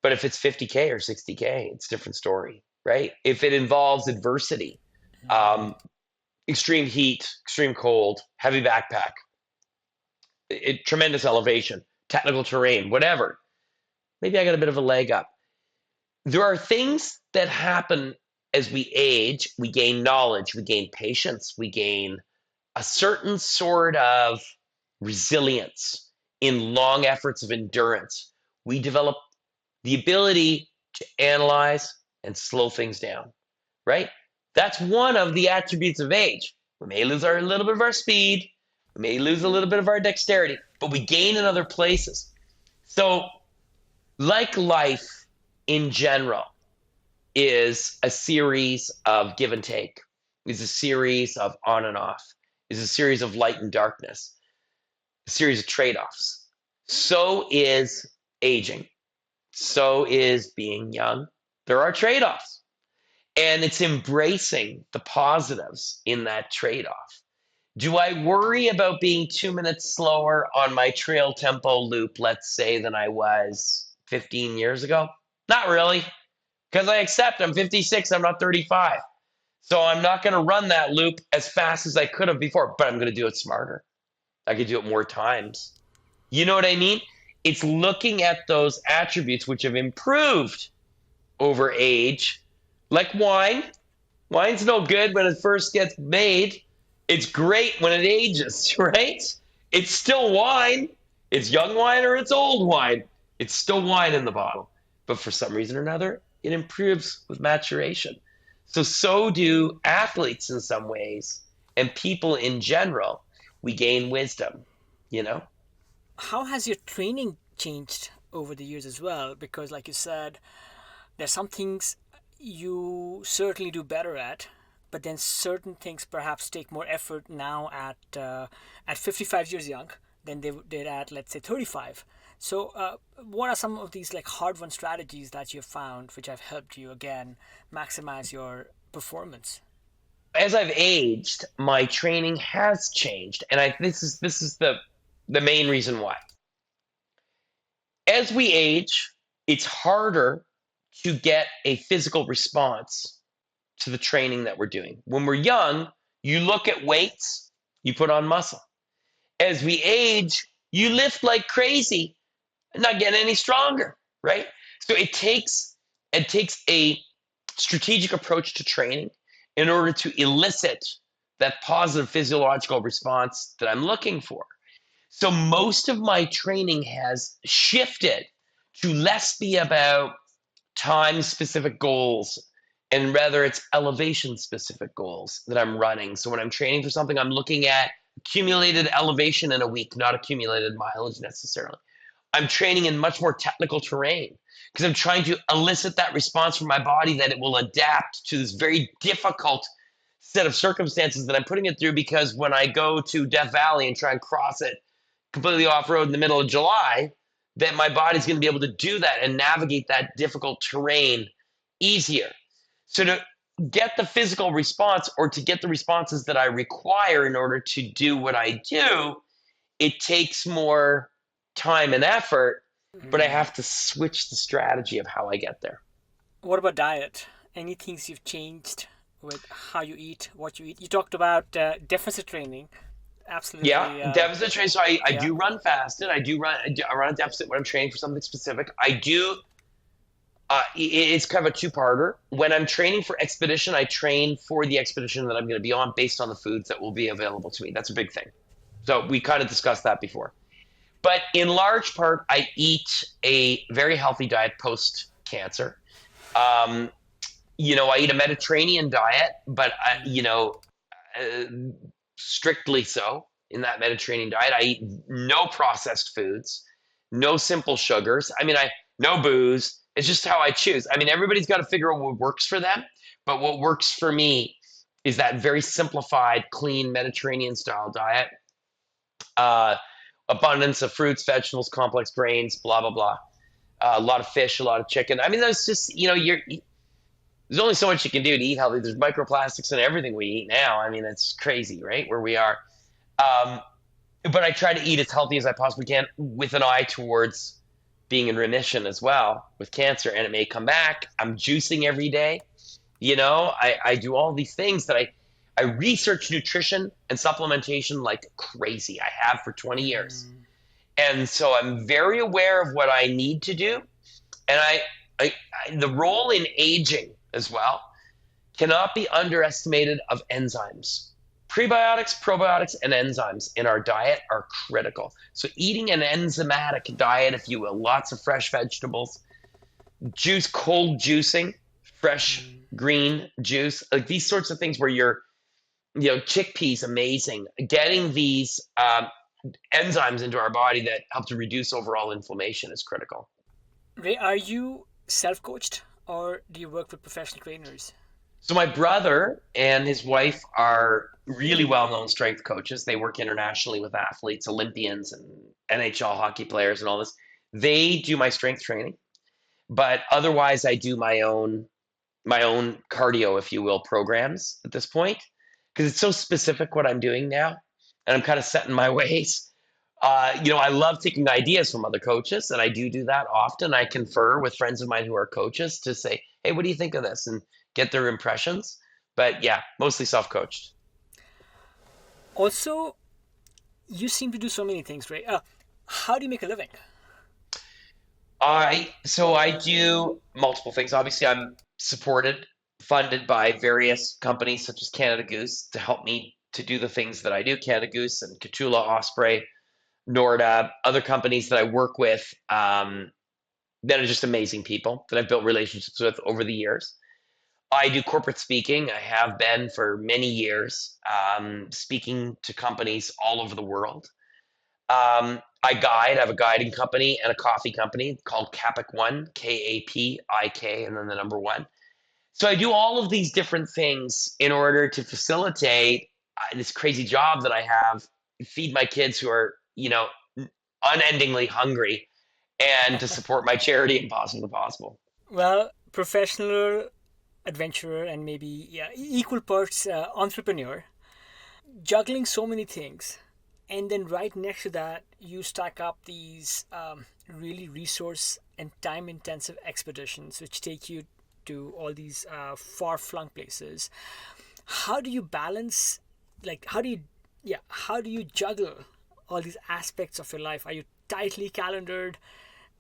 But if it's 50K or 60K, it's a different story, right? If it involves adversity, um, extreme heat, extreme cold, heavy backpack, tremendous elevation, technical terrain, whatever, maybe I got a bit of a leg up. There are things that happen as we age. We gain knowledge, we gain patience, we gain a certain sort of resilience in long efforts of endurance. We develop the ability to analyze and slow things down, right? That's one of the attributes of age. We may lose a little bit of our speed, we may lose a little bit of our dexterity, but we gain in other places. So, like life in general, is a series of give and take, is a series of on and off, is a series of light and darkness, a series of trade-offs. So is aging. So is being young. There are trade-offs. And it's embracing the positives in that trade-off. Do I worry about being 2 minutes slower on my trail tempo loop, let's say, than I was 15 years ago? Not really, because I accept I'm 56, I'm not 35. So I'm not going to run that loop as fast as I could have before, but I'm going to do it smarter. I could do it more times. You know what I mean? It's looking at those attributes which have improved over age, like wine. Wine's no good when it first gets made. It's great when it ages, right? It's still wine. It's young wine or it's old wine. It's still wine in the bottle. But for some reason or another, it improves with maturation. So do athletes in some ways, and people in general. We gain wisdom, How has your training changed over the years as well? Because, like you said, there's some things you certainly do better at, but then certain things perhaps take more effort now at 55 years young than they did at, let's say, 35. So, what are some of these like hard-won strategies that you've found which have helped you again maximize your performance? As I've aged, my training has changed, and this is the main reason why. As we age, it's harder to get a physical response to the training that we're doing. When we're young, you look at weights, you put on muscle. As we age, you lift like crazy and not getting any stronger, right? So it takes a strategic approach to training in order to elicit that positive physiological response that I'm looking for. So most of my training has shifted to less be about time specific goals, and rather it's elevation specific goals that I'm running. So when I'm training for something, I'm looking at accumulated elevation in a week, not accumulated mileage necessarily. I'm training in much more technical terrain because I'm trying to elicit that response from my body that it will adapt to this very difficult set of circumstances that I'm putting it through. Because when I go to Death Valley and try and cross it completely off road in the middle of July, that my body's going to be able to do that and navigate that difficult terrain easier. So to get the physical response, or to get the responses that I require in order to do what I do, it takes more time and effort, but I have to switch the strategy of how I get there. What about diet? Any things you've changed with how you eat, what you eat? You talked about deficit training. Absolutely. Yeah, deficit training. So I yeah. do run fasted. I run a deficit when I'm training for something specific. I do. It's kind of a two-parter. When I'm training for expedition, I train for the expedition that I'm going to be on based on the foods that will be available to me. That's a big thing. So we kind of discussed that before. But in large part, I eat a very healthy diet post-cancer. I eat a Mediterranean diet, but strictly so in that Mediterranean diet. I eat no processed foods, no simple sugars. No booze. It's just how I choose. Everybody's got to figure out what works for them, but what works for me is that very simplified, clean Mediterranean style diet. Abundance of fruits, vegetables, complex grains, blah, blah, blah. A lot of fish, a lot of chicken. There's just, there's only so much you can do to eat healthy. There's microplastics in everything we eat now. It's crazy, right? Where we are. But I try to eat as healthy as I possibly can with an eye towards being in remission as well with cancer, and it may come back. I'm juicing every day. I do all these things that I research nutrition and supplementation like crazy. I have for 20 years. And so I'm very aware of what I need to do. And I the role in aging as well cannot be underestimated of enzymes. Prebiotics, probiotics, and enzymes in our diet are critical. So eating an enzymatic diet, if you will, lots of fresh vegetables, cold juicing, fresh green juice, like these sorts of things where chickpeas, amazing. Getting these enzymes into our body that help to reduce overall inflammation is critical. Ray, are you self-coached or do you work with professional trainers? So my brother and his wife are really well-known strength coaches. They work internationally with athletes, Olympians and NHL hockey players and all this. They do my strength training, but otherwise I do my own cardio, if you will, programs at this point, because it's so specific what I'm doing now, and I'm kind of set in my ways. I love taking ideas from other coaches, and I do that often. I confer with friends of mine who are coaches to say, hey, what do you think of this? And get their impressions. But yeah, mostly self-coached. Also, you seem to do so many things, Ray. How do you make a living? I do multiple things. Obviously, I'm funded by various companies such as Canada Goose to help me to do the things that I do. Canada Goose and Catula, Osprey, Norda, other companies that I work with that are just amazing people that I've built relationships with over the years. I do corporate speaking. I have been for many years, speaking to companies all over the world. I have a guiding company and a coffee company called Kapik One, Kapik, and then the number one. So I do all of these different things in order to facilitate this crazy job that I have, feed my kids who are, unendingly hungry, and to support my charity Impossible to Possible. Well, professional adventurer and maybe equal parts entrepreneur, juggling so many things, and then right next to that you stack up these really resource and time intensive expeditions which take you to all these far-flung places. How do you balance, how do you juggle all these aspects of your life? Are you tightly calendared?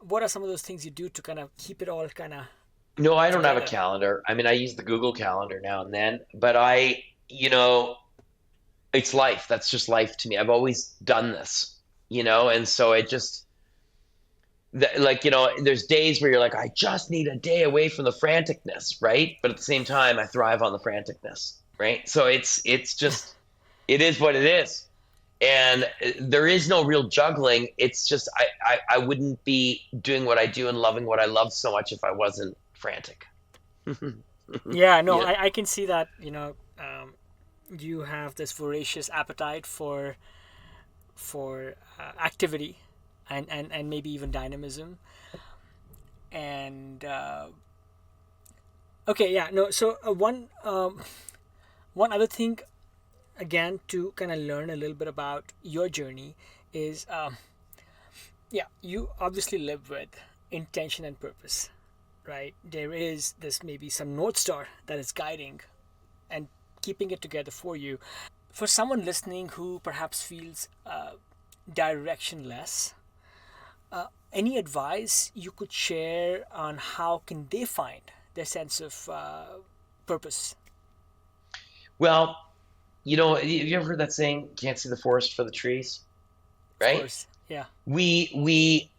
What are some of those things you do to kind of keep it all kind of No, I don't have a calendar. I use the Google Calendar now and then, but it's life. That's just life to me. I've always done this, and so it just, there's days where you're like, I just need a day away from the franticness, right? But at the same time, I thrive on the franticness, right? So it's just, it is what it is. And there is no real juggling. It's just I wouldn't be doing what I do and loving what I love so much if I wasn't frantic. Yeah, no, Yeah. I can see that, you have this voracious appetite for activity and maybe even dynamism. And okay, yeah, no, so one other thing, again, to kind of learn a little bit about your journey is, yeah, you obviously live with intention and purpose, right? There is this maybe some North Star that is guiding and keeping it together for you. For someone listening who perhaps feels directionless, any advice you could share on how can they find their sense of purpose? Well, have you ever heard that saying, "Can't see the forest for the trees," Of right? course, yeah. We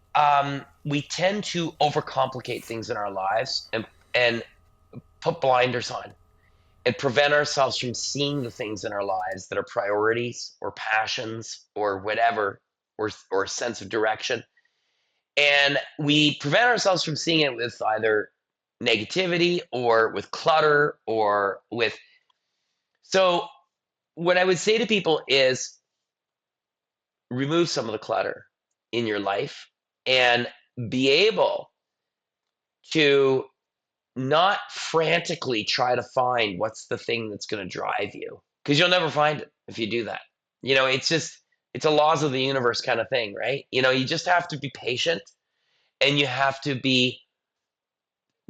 tend to overcomplicate things in our lives and put blinders on and prevent ourselves from seeing the things in our lives that are priorities or passions or whatever, or sense of direction. And we prevent ourselves from seeing it with either negativity or with clutter or with. So, what I would say to people is remove some of the clutter in your life and be able to not frantically try to find what's the thing that's going to drive you, because you'll never find it if you do that. It's a laws of the universe kind of thing, right? You just have to be patient, and you have to be,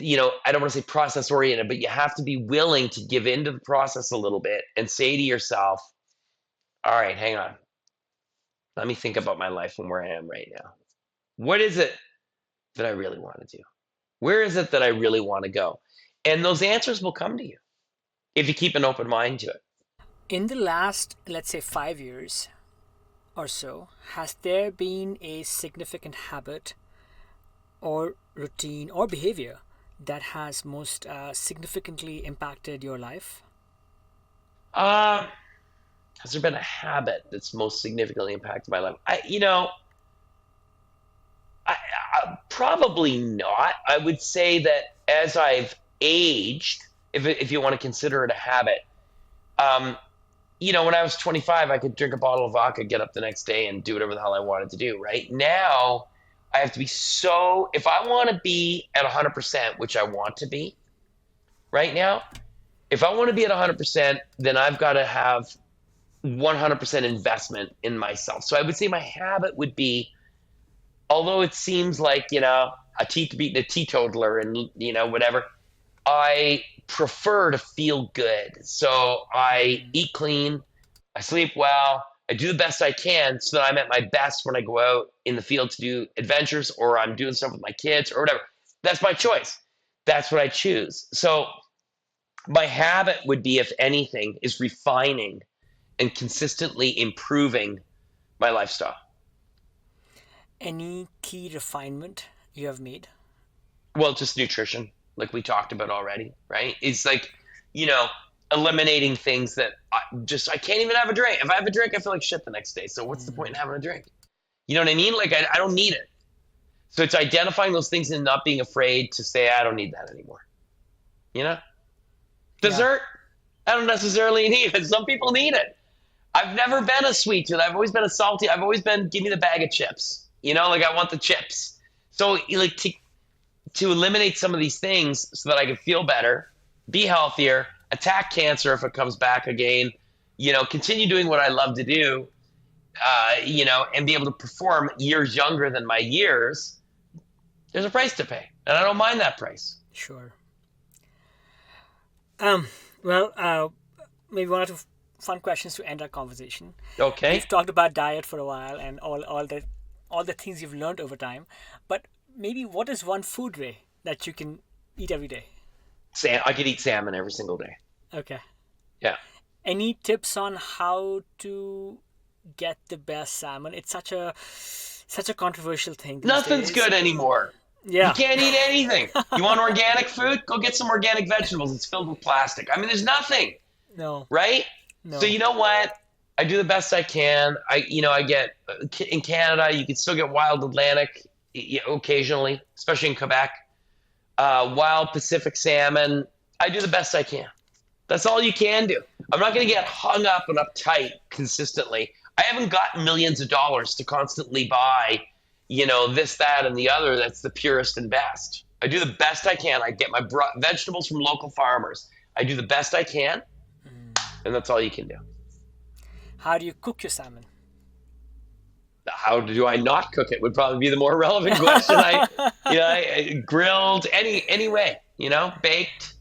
I don't want to say process oriented, but you have to be willing to give into the process a little bit and say to yourself, all right, hang on, let me think about my life and where I am right now. What is it that I really want to do? Where is it that I really want to go? And those answers will come to you if you keep an open mind to it. In the last, let's say, 5 years or so, has there been a significant habit or routine or behavior that has most significantly impacted your life? Uh, has there been a habit that's most significantly impacted my life? Probably not. I would say that as I've aged, if you want to consider it a habit, um, when I was 25, I could drink a bottle of vodka, get up the next day, and do whatever the hell I wanted to do. Right now, I have to be if I want to be at 100%, which I want to be right now, if I want to be at 100%, then I've got to have 100% investment in myself. So I would say my habit would be, although it seems like, a teetotaler and, whatever, I prefer to feel good. So I eat clean, I sleep well, I do the best I can so that I'm at my best when I go out in the field to do adventures, or I'm doing stuff with my kids or whatever. That's my choice. That's what I choose. So my habit would be, if anything, is refining and consistently improving my lifestyle. Any key refinement you have made? Well, just nutrition, like we talked about already, right? It's like, eliminating things that I can't even have a drink. If I have a drink, I feel like shit the next day. So what's the point in having a drink? You know what I mean? Like, I don't need it. So it's identifying those things and not being afraid to say, I don't need that anymore. Yeah. Dessert, I don't necessarily need it. Some people need it. I've never been a sweet tooth. I've always been a salty. I've always been, give me the bag of chips. Like, I want the chips. So like to eliminate some of these things so that I can feel better, be healthier, attack cancer if it comes back again, continue doing what I love to do, and be able to perform years younger than my years. There's a price to pay, and I don't mind that price. Sure. Well, maybe one or two fun questions to end our conversation. Okay. We've talked about diet for a while and all the things you've learned over time, but maybe what is one food, Ray, that you can eat every day? I could eat salmon every single day. Okay. Yeah. Any tips on how to get the best salmon? It's such a controversial thing these Nothing's days. good anymore. Yeah. You can't eat anything. You want organic food? Go get some organic vegetables. It's filled with plastic. I mean, there's nothing. No. Right? No. So you know what? I do the best I can. I get in Canada. You can still get wild Atlantic occasionally, especially in Quebec. Wild Pacific salmon. I do the best I can. That's all you can do. I'm not going to get hung up and uptight consistently. I haven't got millions of dollars to constantly buy, this, that, and the other. That's the purest and best. I do the best I can. I get my vegetables from local farmers. I do the best I can, and that's all you can do. How do you cook your salmon? How do I not cook it would probably be the more relevant question. I grilled any way, baked.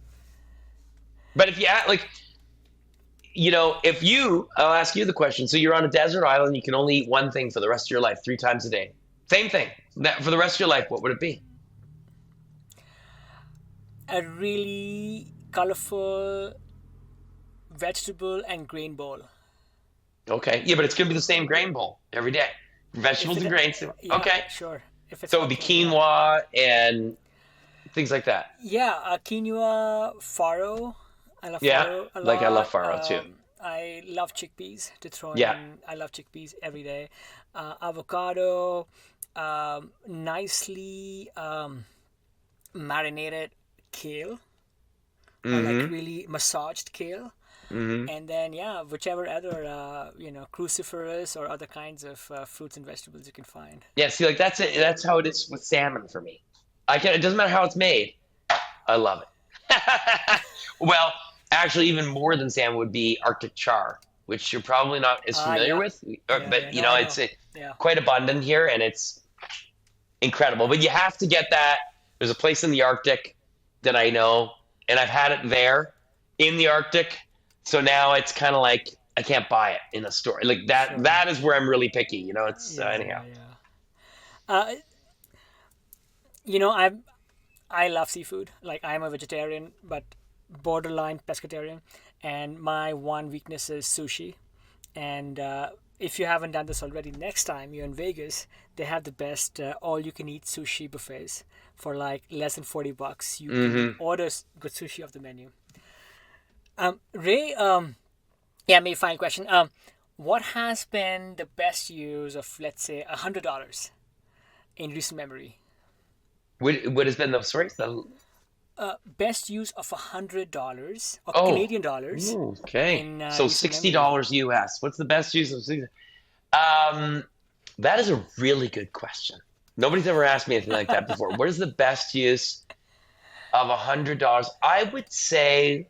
But if you like, I'll ask you the question. So you're on a desert island, you can only eat one thing for the rest of your life, 3 times a day. Same thing. That for the rest of your life, what would it be? A really colorful vegetable and grain bowl. Okay. Yeah, but it's gonna be the same grain bowl every day. If Vegetables it, and grains. yeah, Okay. sure. If it's So it would be healthy, yeah. quinoa and things like that. Yeah, quinoa, farro. I love Yeah. farro a Like I love lot. farro too. I love chickpeas to throw Yeah. in. I love chickpeas every day. Avocado, nicely marinated kale, or like Mm-hmm. really massaged kale. Mm-hmm. And then, yeah, whichever other, cruciferous or other kinds of fruits and vegetables you can find. Yeah, see, like that's it. That's how it is with salmon for me. It doesn't matter how it's made. I love it. Well, actually, even more than salmon would be Arctic char, which you're probably not as familiar Yeah, with, yeah, yeah. but No, I it's know. Yeah. quite abundant here, and it's incredible. But you have to get that. There's a place in the Arctic that I know, and I've had it there in the Arctic. So now it's kind of like I can't buy it in a store. Like that. Sure. That is where I'm really picky. It's Yeah, anyhow. yeah, yeah. Uh, I love seafood. Like I'm a vegetarian, but borderline pescatarian, and my one weakness is sushi. And if you haven't done this already, next time you're in Vegas, they have the best all-you-can-eat sushi buffets for like less than $40. You can Hmm. order good sushi off the menu. Ray, yeah, maybe final question. What has been the best use of, let's say, $100 in recent memory? What has been the sorry? Best use of $100 or Oh, Canadian dollars ooh, okay. in So recent sixty memory. dollars US. What's the best use of 60? Um, that is a really good question. Nobody's ever asked me anything like that before. What is the best use of $100? I would say,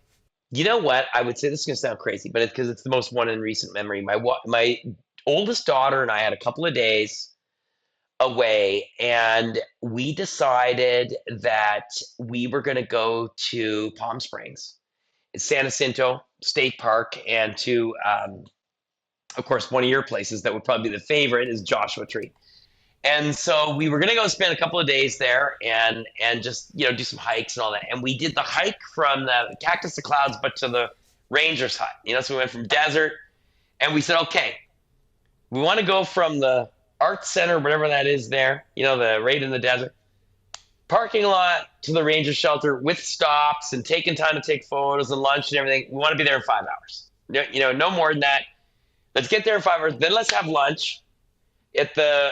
you know what? I would say this is gonna sound crazy, but it's because it's the most one in recent memory. My oldest daughter and I had a couple of days away, and we decided that we were going to go to Palm Springs, San Jacinto State Park, and to, of course, one of your places that would probably be the favorite is Joshua Tree. And so we were going to go spend a couple of days there and just do some hikes and all that. And we did the hike from the Cactus to Clouds, but to the Ranger's Hut. So we went from desert, and we said, okay, we want to go from the Arts Center, whatever that is there, the right in the desert, parking lot to the ranger shelter with stops and taking time to take photos and lunch and everything. We want to be there in 5 hours. No more than that. Let's get there in 5 hours. Then let's have lunch at the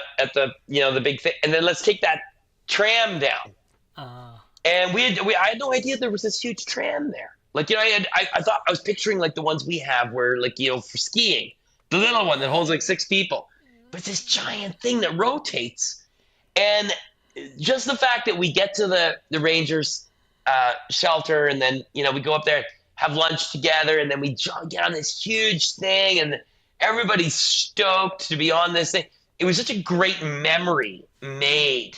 big thing, and then let's take that tram down. Uh, And I had no idea there was this huge tram there. Like I thought I was picturing like the ones we have where like for skiing, the little one that holds like 6 people. But it's this giant thing that rotates. And just the fact that we get to the Rangers shelter, and then we go up there, have lunch together, and then we get on this huge thing, and everybody's stoked to be on this thing. It was such a great memory made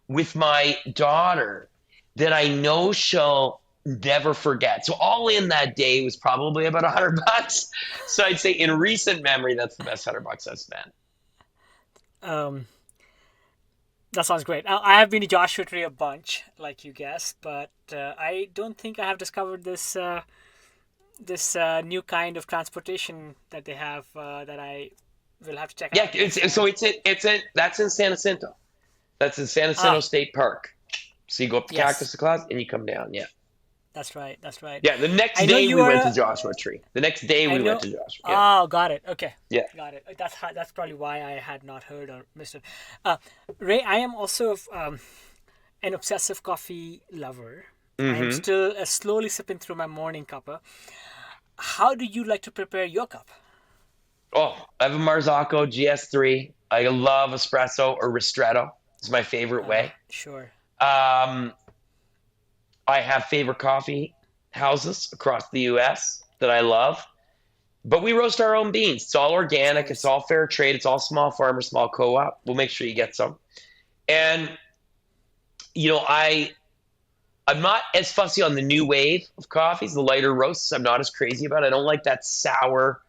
with my daughter that I know she'll never forget. So all in that day was probably about $100. So I'd say in recent memory, that's the best $100 I've spent. um, that sounds great. I have been to Joshua Tree a bunch, like you guessed, but I don't think I have discovered this new kind of transportation that they have that I will have to check Yeah, out next time. that's in San Jacinto. That's in San Jacinto Ah, State Park. So you go up to Cactus yes, to Clouds and you come down. Yeah. That's right. That's right. Yeah, the next I know day you we are went to Joshua Tree. The next day I we know. went to Joshua. Yeah. Oh, got it. Okay. Yeah. Got it. That's probably why I had not heard or missed it. Ray, I am also an obsessive coffee lover. I am Mm-hmm. still slowly sipping through my morning cuppa. How do you like to prepare your cup? Oh, I have a Marzocco GS3. I love espresso or ristretto. It's my favorite way. Sure. Um, I have favorite coffee houses across the US that I love, but we roast our own beans. It's all Of organic. It's course. all fair trade. It's all small farmer, small co-op. We'll make sure you get some. And I'm not as fussy on the new wave of coffees, the lighter roasts. I'm not as crazy about it. I don't like that sour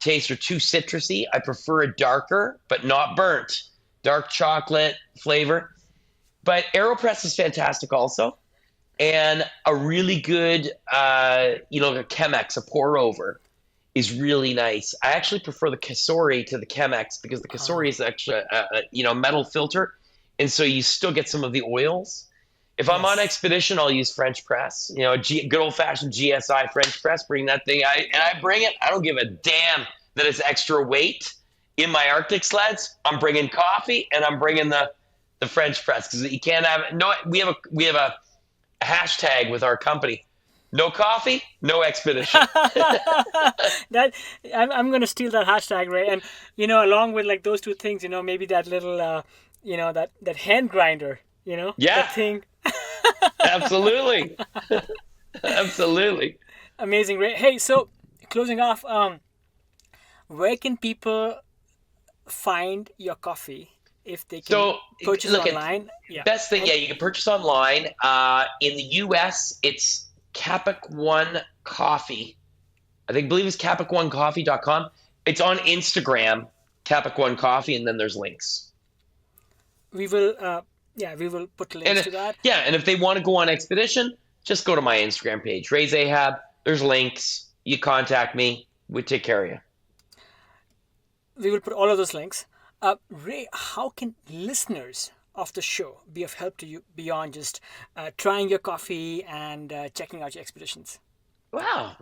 taste or too citrusy. I prefer a darker, but not burnt, dark chocolate flavor. But AeroPress is fantastic also. And a really good, a Chemex, a pour over is really nice. I actually prefer the Kasori to the Chemex because the Kasori is actually a metal filter. And so you still get some of the oils. If I'm on Yes. expedition, I'll use French press, good old fashioned GSI French press. Bring that thing. I bring it. I don't give a damn that it's extra weight in my Arctic sleds. I'm bringing coffee and I'm bringing the French press because you can't have no. We have a hashtag with our company. No coffee, no expedition. That I'm gonna steal that hashtag, Ray. And along with like those two things, maybe that little that hand grinder, Yeah, that thing. absolutely. Absolutely. Amazing, Ray. Hey, so closing off, where can people find your coffee if they can So purchase look, online? Yeah. best thing, yeah, you can purchase online. In the US, it's Capic One Coffee. Believe it's capic1coffee.com. It's on Instagram, Capic One Coffee, and then there's links. We will we will put links And to that. yeah, and if they want to go on expedition, just go to my Instagram page, Ray Zahab. There's links. You contact me. We take care of you. We will put all of those links. Ray, how can listeners of the show be of help to you beyond just trying your coffee and checking out your expeditions? Wow.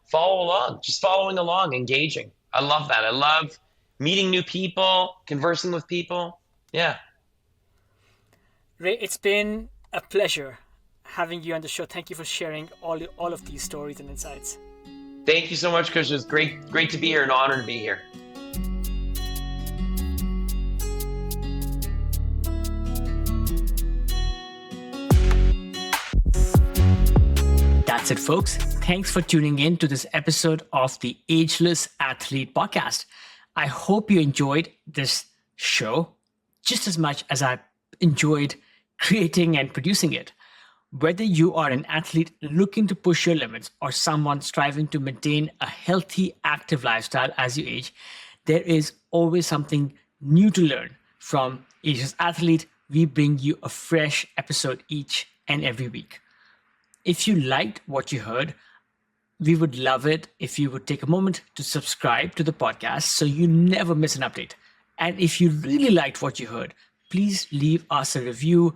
Follow along. Just following along, engaging. I love that. I love meeting new people, conversing with people. Yeah. Ray, it's been a pleasure having you on the show. Thank you for sharing all of these stories and insights. Thank you so much, Kush. It's great to be here, an honor to be here. That's it, folks. Thanks for tuning in to this episode of the Ageless Athlete Podcast. I hope you enjoyed this show just as much as I enjoyed creating and producing it. Whether you are an athlete looking to push your limits or someone striving to maintain a healthy, active lifestyle as you age, there is always something new to learn. From Ageless Athlete, we bring you a fresh episode each and every week. If you liked what you heard, we would love it if you would take a moment to subscribe to the podcast so you never miss an update. And if you really liked what you heard, please leave us a review,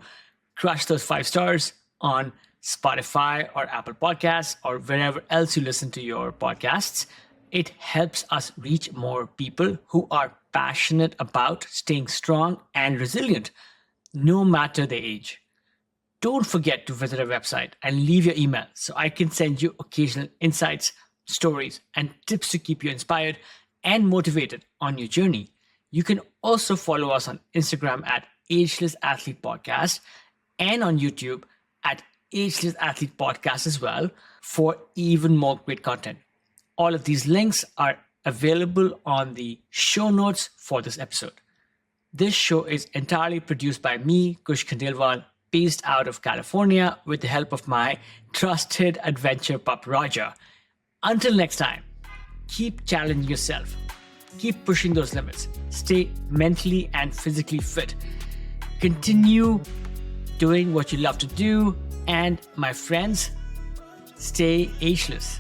crush those 5 stars on Spotify or Apple Podcasts or wherever else you listen to your podcasts. It helps us reach more people who are passionate about staying strong and resilient, no matter their age. Don't forget to visit our website and leave your email so I can send you occasional insights, stories, and tips to keep you inspired and motivated on your journey. You can also follow us on Instagram at Ageless Athlete Podcast and on YouTube at Ageless Athlete Podcast as well for even more great content. All of these links are available on the show notes for this episode. This show is entirely produced by me, Kush Khandelwal, based out of California with the help of my trusted adventure pup Roger. Until next time, keep challenging yourself. Keep pushing those limits. Stay mentally and physically fit. Continue doing what you love to do. And my friends, stay ageless.